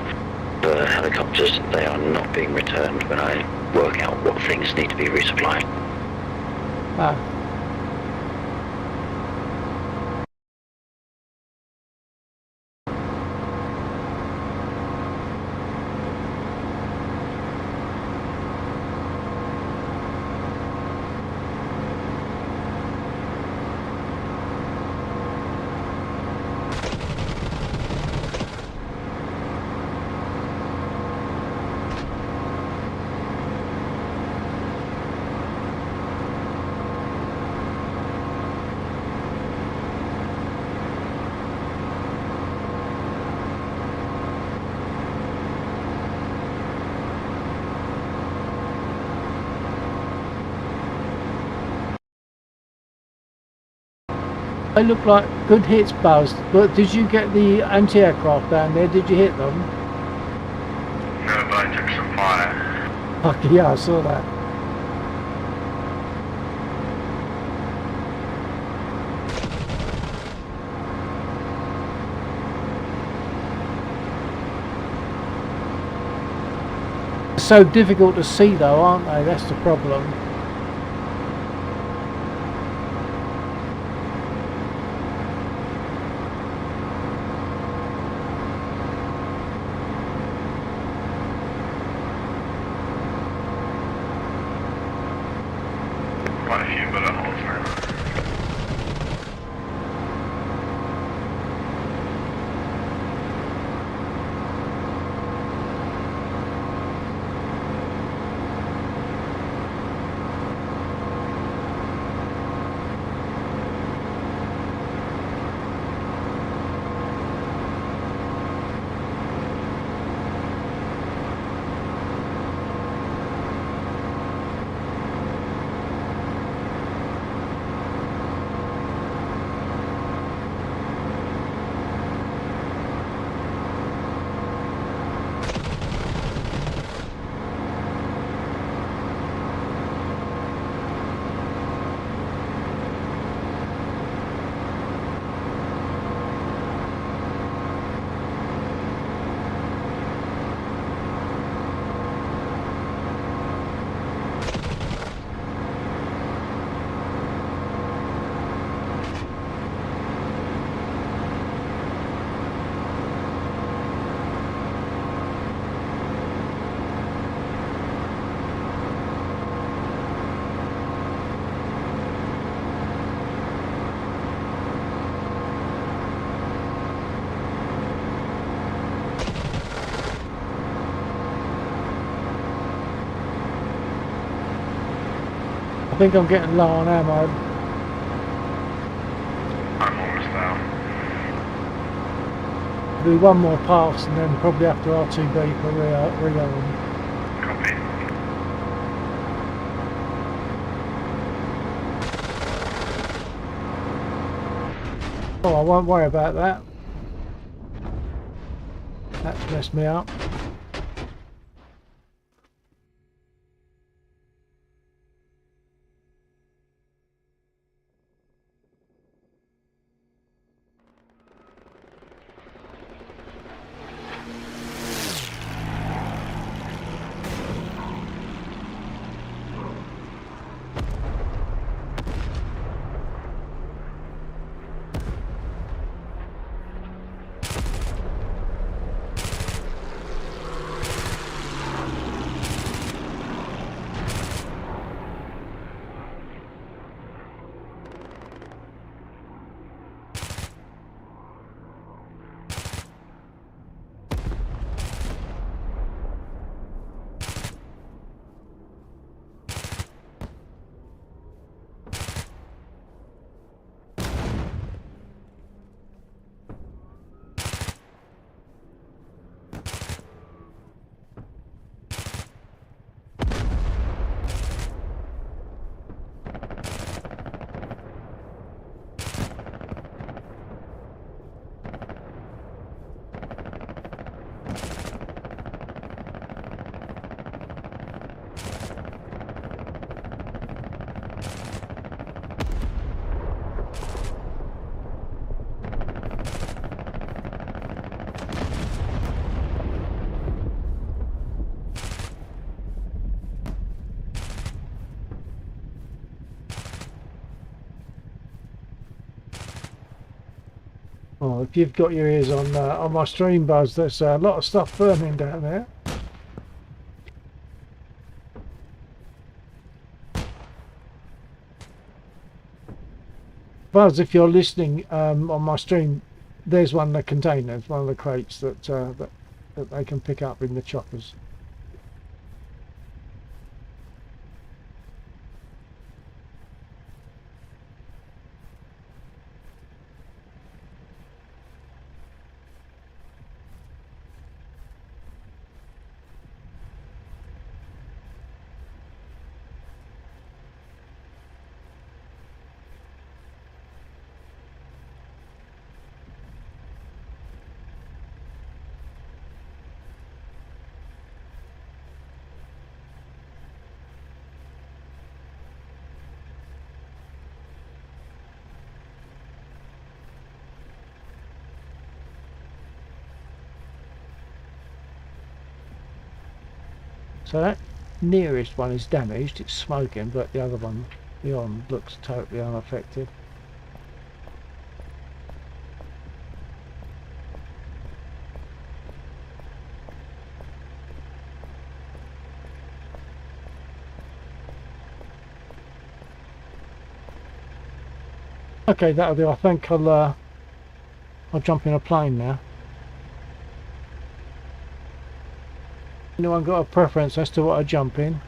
for helicopters, they are not being returned when I work out what things need to be resupplied. Ah. They look like good hits, Buzz. But did you get the anti-aircraft down there? Did you hit them? No, but I took some fire. Fuck yeah, I saw that. So difficult to see though, aren't they? That's the problem. Quite a few bullet holes now. I think I'm getting low on ammo. I'm almost out. Do one more pass and then probably after R2B for rearm. Copy. Oh, I won't worry about that. That's messed me up. Oh, if you've got your ears on my stream, Buzz, there's a lot of stuff burning down there. Buzz, if you're listening on my stream, there's one of the containers, one of the crates that they can pick up in the choppers. So that nearest one is damaged, it's smoking, but the other one beyond looks totally unaffected. Okay, that'll do. I think I'll jump in a plane now. Anyone got a preference as to what I jump in?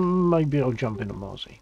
Maybe I'll jump in a Mozzie.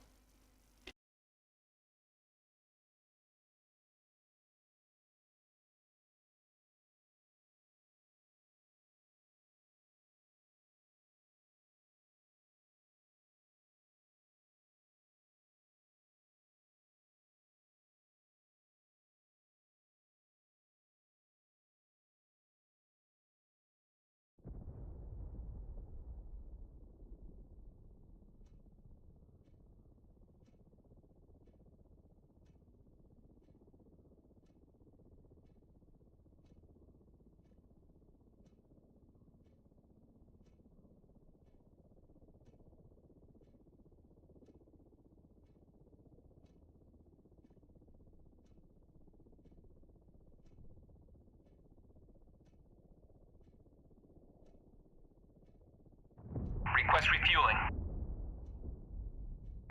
Request refueling.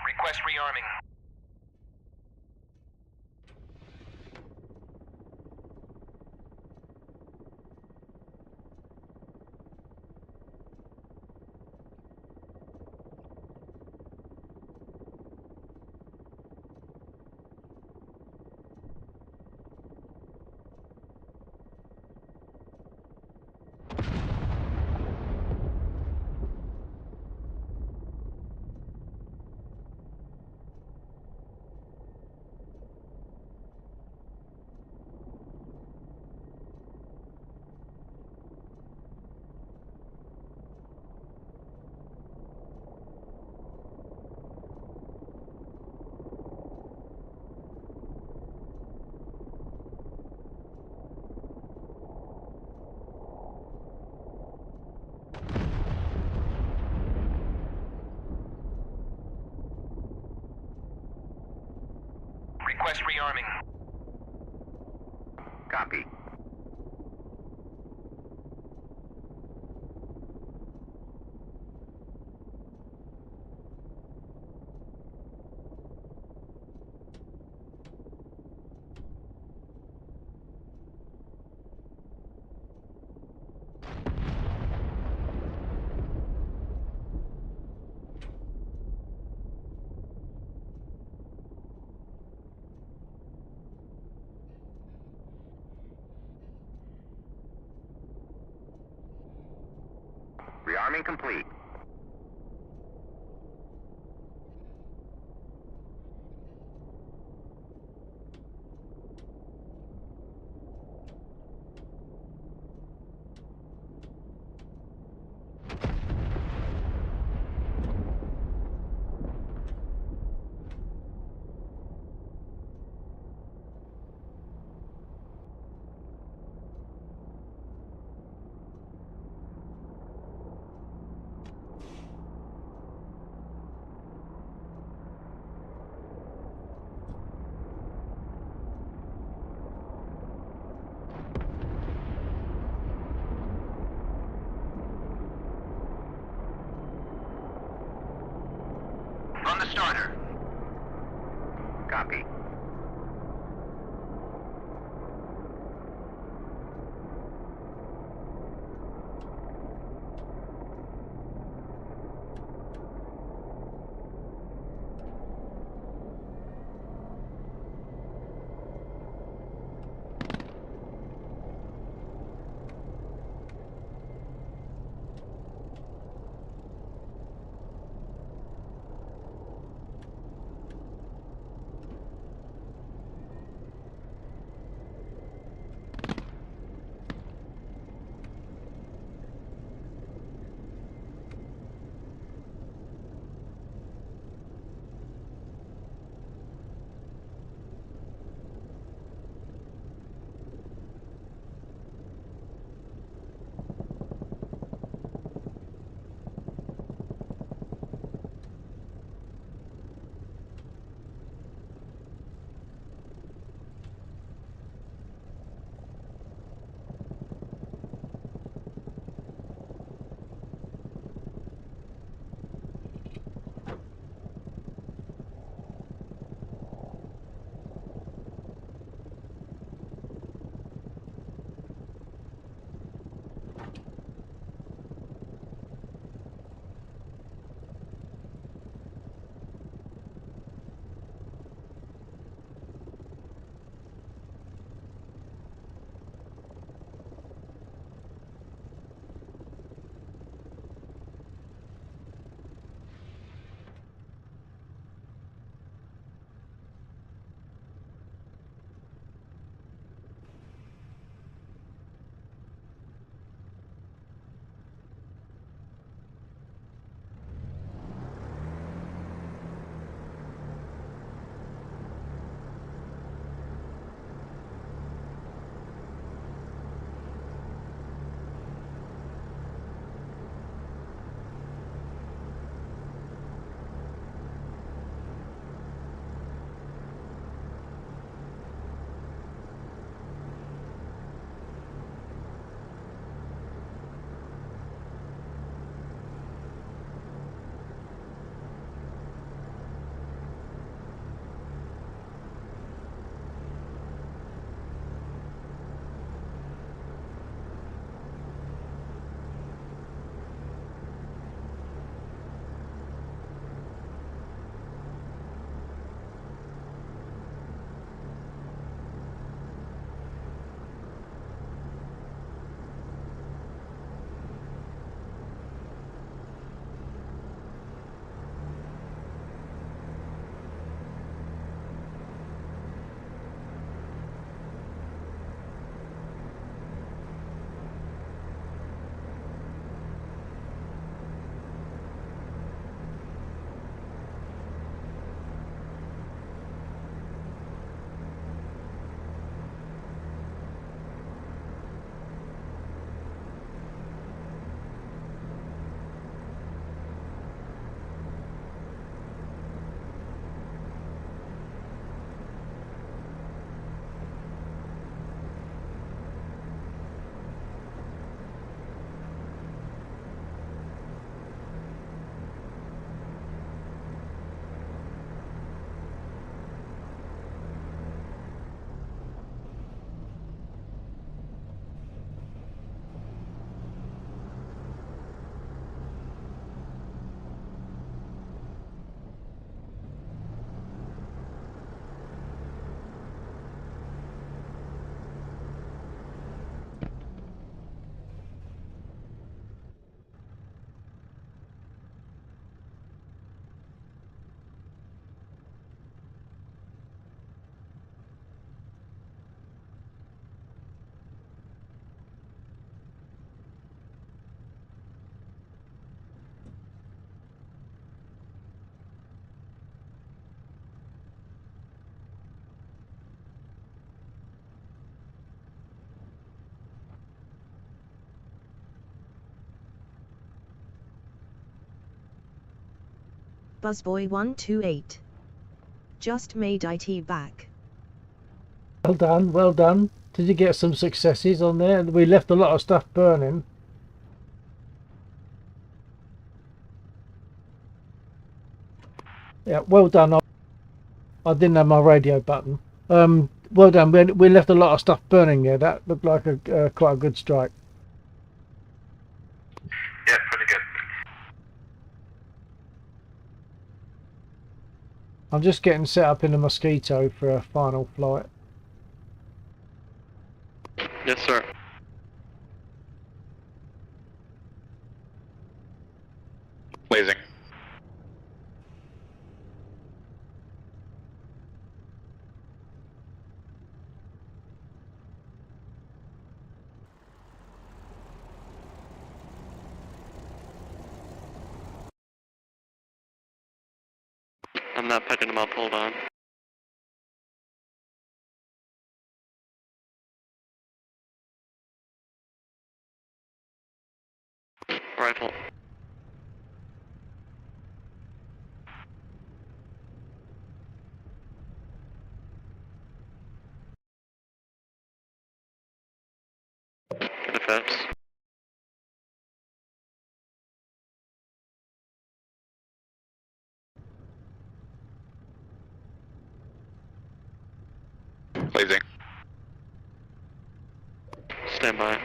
Request rearming. Request rearming. Copy. Rearming complete. Run the starter. Copy. Buzzboy 128. Just made IT back. Well done, well done. Did you get some successes on there? We left a lot of stuff burning. Yeah, well done. I didn't have my radio button. Well done. We left a lot of stuff burning there. That looked like a quite a good strike. Yeah, pretty good. I'm just getting set up in the Mosquito for a final flight. Yes, sir. Blazing. I'm not picking them up, hold on. Rifle. Defense. Blazing. Stand by.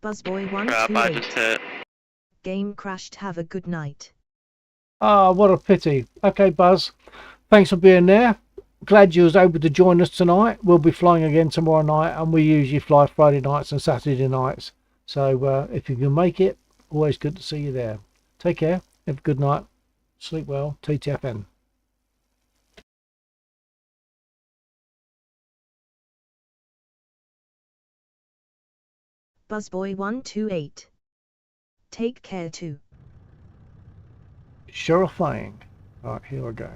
Buzzboy Crap, I just 128. hit. Game crashed. Have a good night. Ah, what a pity. Okay, Buzz. Thanks for being there. Glad you was able to join us tonight. We'll be flying again tomorrow night, and we usually fly Friday nights and Saturday nights. So if you can make it, always good to see you there. Take care. Have a good night. Sleep well. TTFN. Buzzboy 128. Take care too. Sure thing. Right, here we go.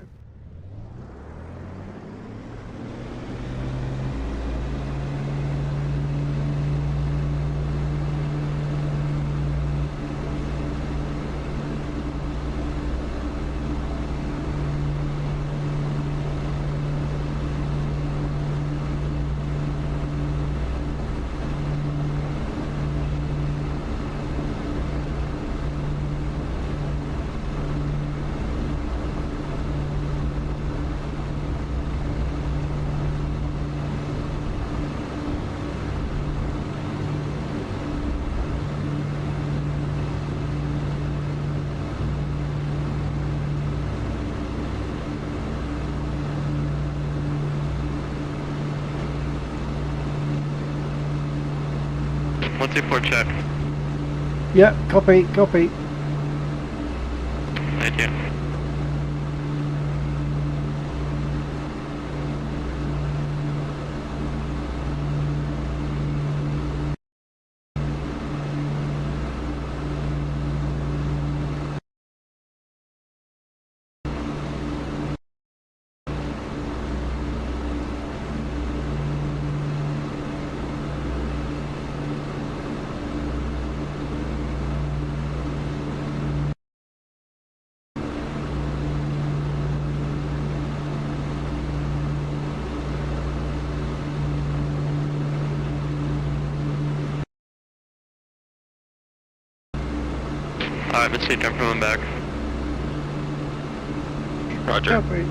One, two, four, check. Yeah, copy, copy. Thank you. Alright, Missy, I'm coming back. Roger. Copy.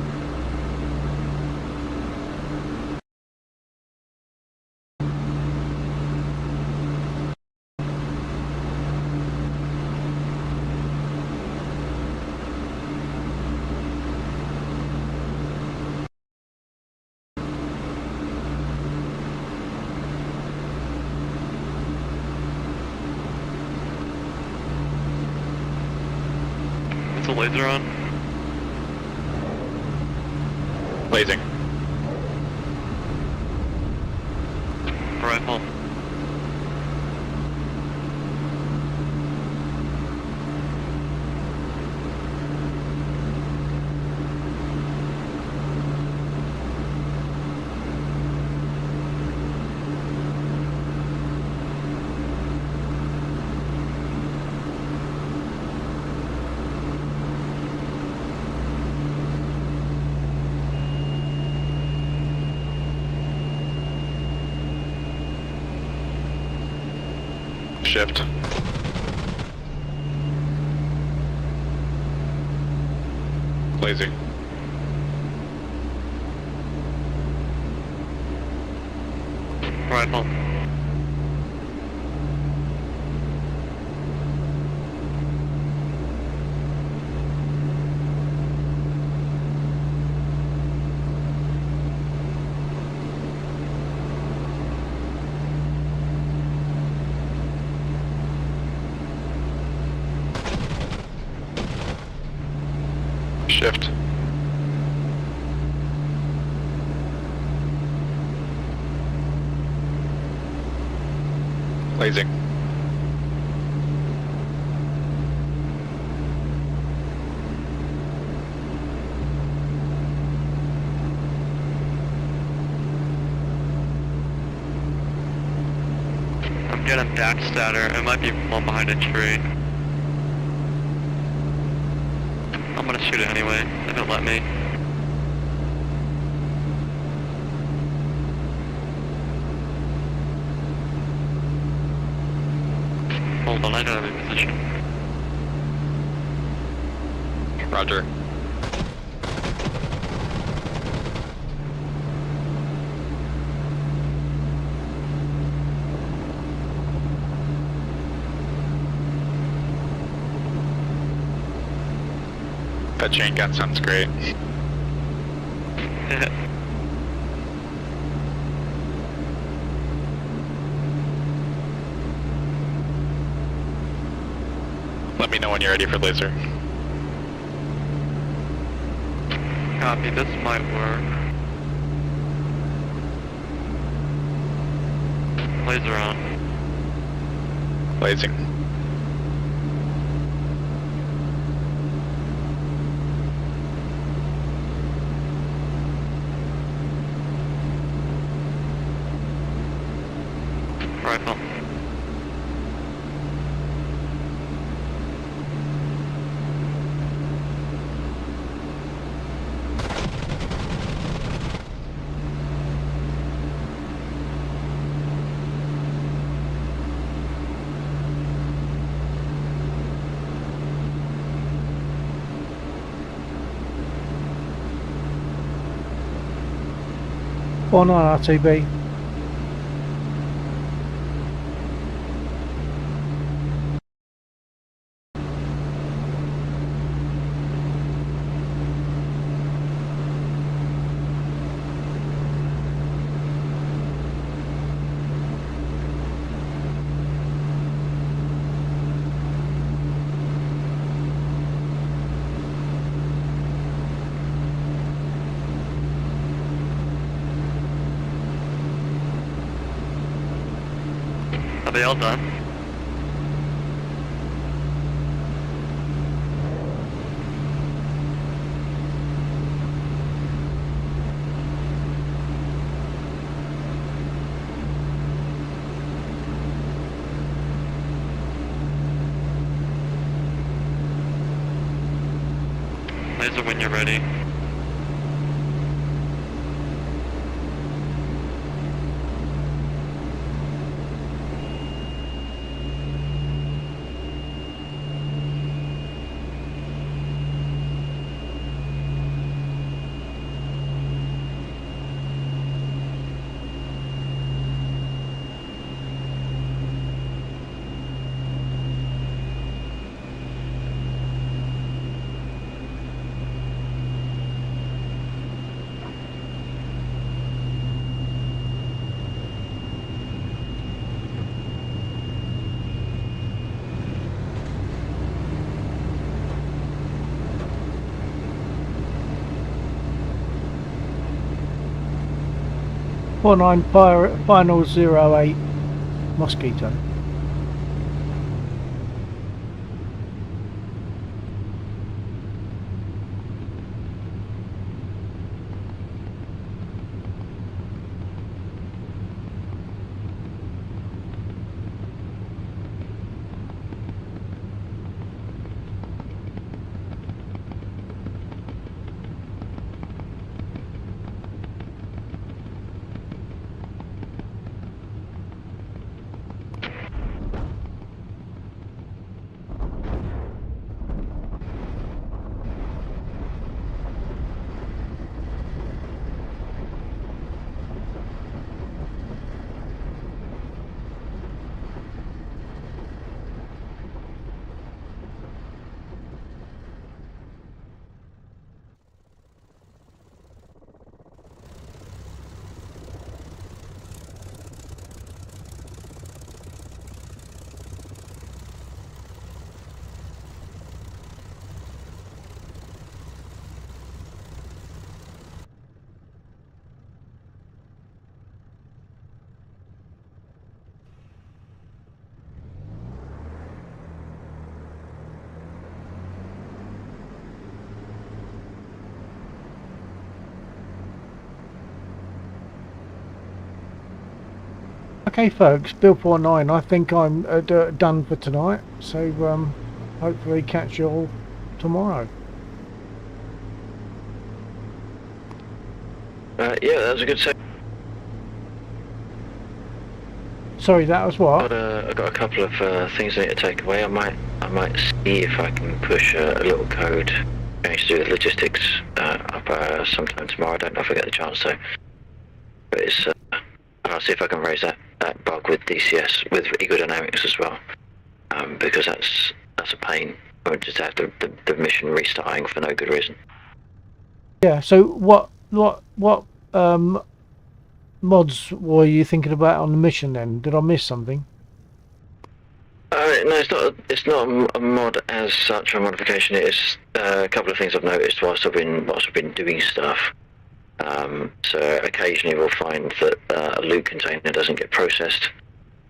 Is the laser on? Blazing. Rifle. Shift. Blazing. Rifle. Shift. Blazing. I'm getting backstatter. It might be one behind a tree. I'm gonna shoot it anyway, if it'll let me. Hold on, I don't have a position. Roger. That chain gun sounds great. Let me know when you're ready for laser. Copy, this might work. Laser on. Blazing. Rifle. One on RTB. Are they all done? Laser when you're ready. Final 08 Mosquito. Okay, folks, Bill 49. I think I'm done for tonight. So hopefully catch you all tomorrow. Yeah, that was a good set. Sorry, that was what? I've got a couple of things I need to take away. I might see if I can push a little code change to do with logistics up sometime tomorrow. I don't know if I get the chance to, but it's I'll see if I can raise that bug with DCS with Egodynamics as well, because that's a pain. I would just have the mission restarting for no good reason. Yeah. So what mods were you thinking about on the mission then? Did I miss something? No, it's not a mod as such, or a modification. It's a couple of things I've noticed whilst I've been doing stuff. So occasionally we'll find that a loot container doesn't get processed.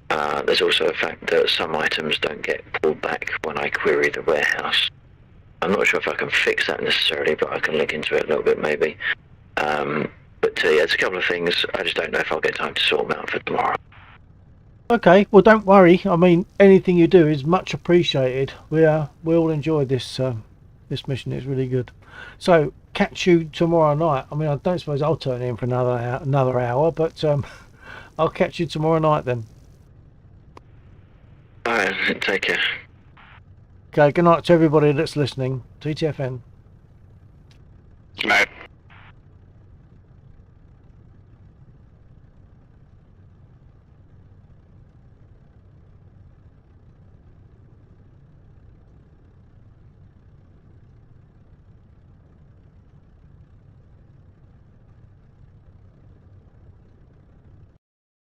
There's also a fact that some items don't get pulled back when I query the warehouse. I'm not sure if I can fix that necessarily, but I can look into it a little bit maybe. But yeah, there's a couple of things. I just don't know if I'll get time to sort them out for tomorrow. Okay, well don't worry. I mean, anything you do is much appreciated. We all enjoyed this this mission. It's really good. So catch you tomorrow night. I mean, I don't suppose I'll turn in for another hour, but I'll catch you tomorrow night then. All right, take care. Okay, good night to everybody that's listening. TTFN. Good night.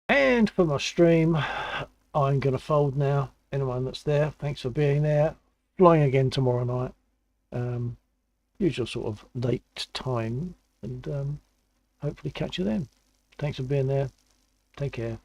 And for my stream, I'm going to fold now. Anyone that's there, thanks for being there. Flying again tomorrow night. Usual sort of late time, and hopefully catch you then. Thanks for being there. Take care.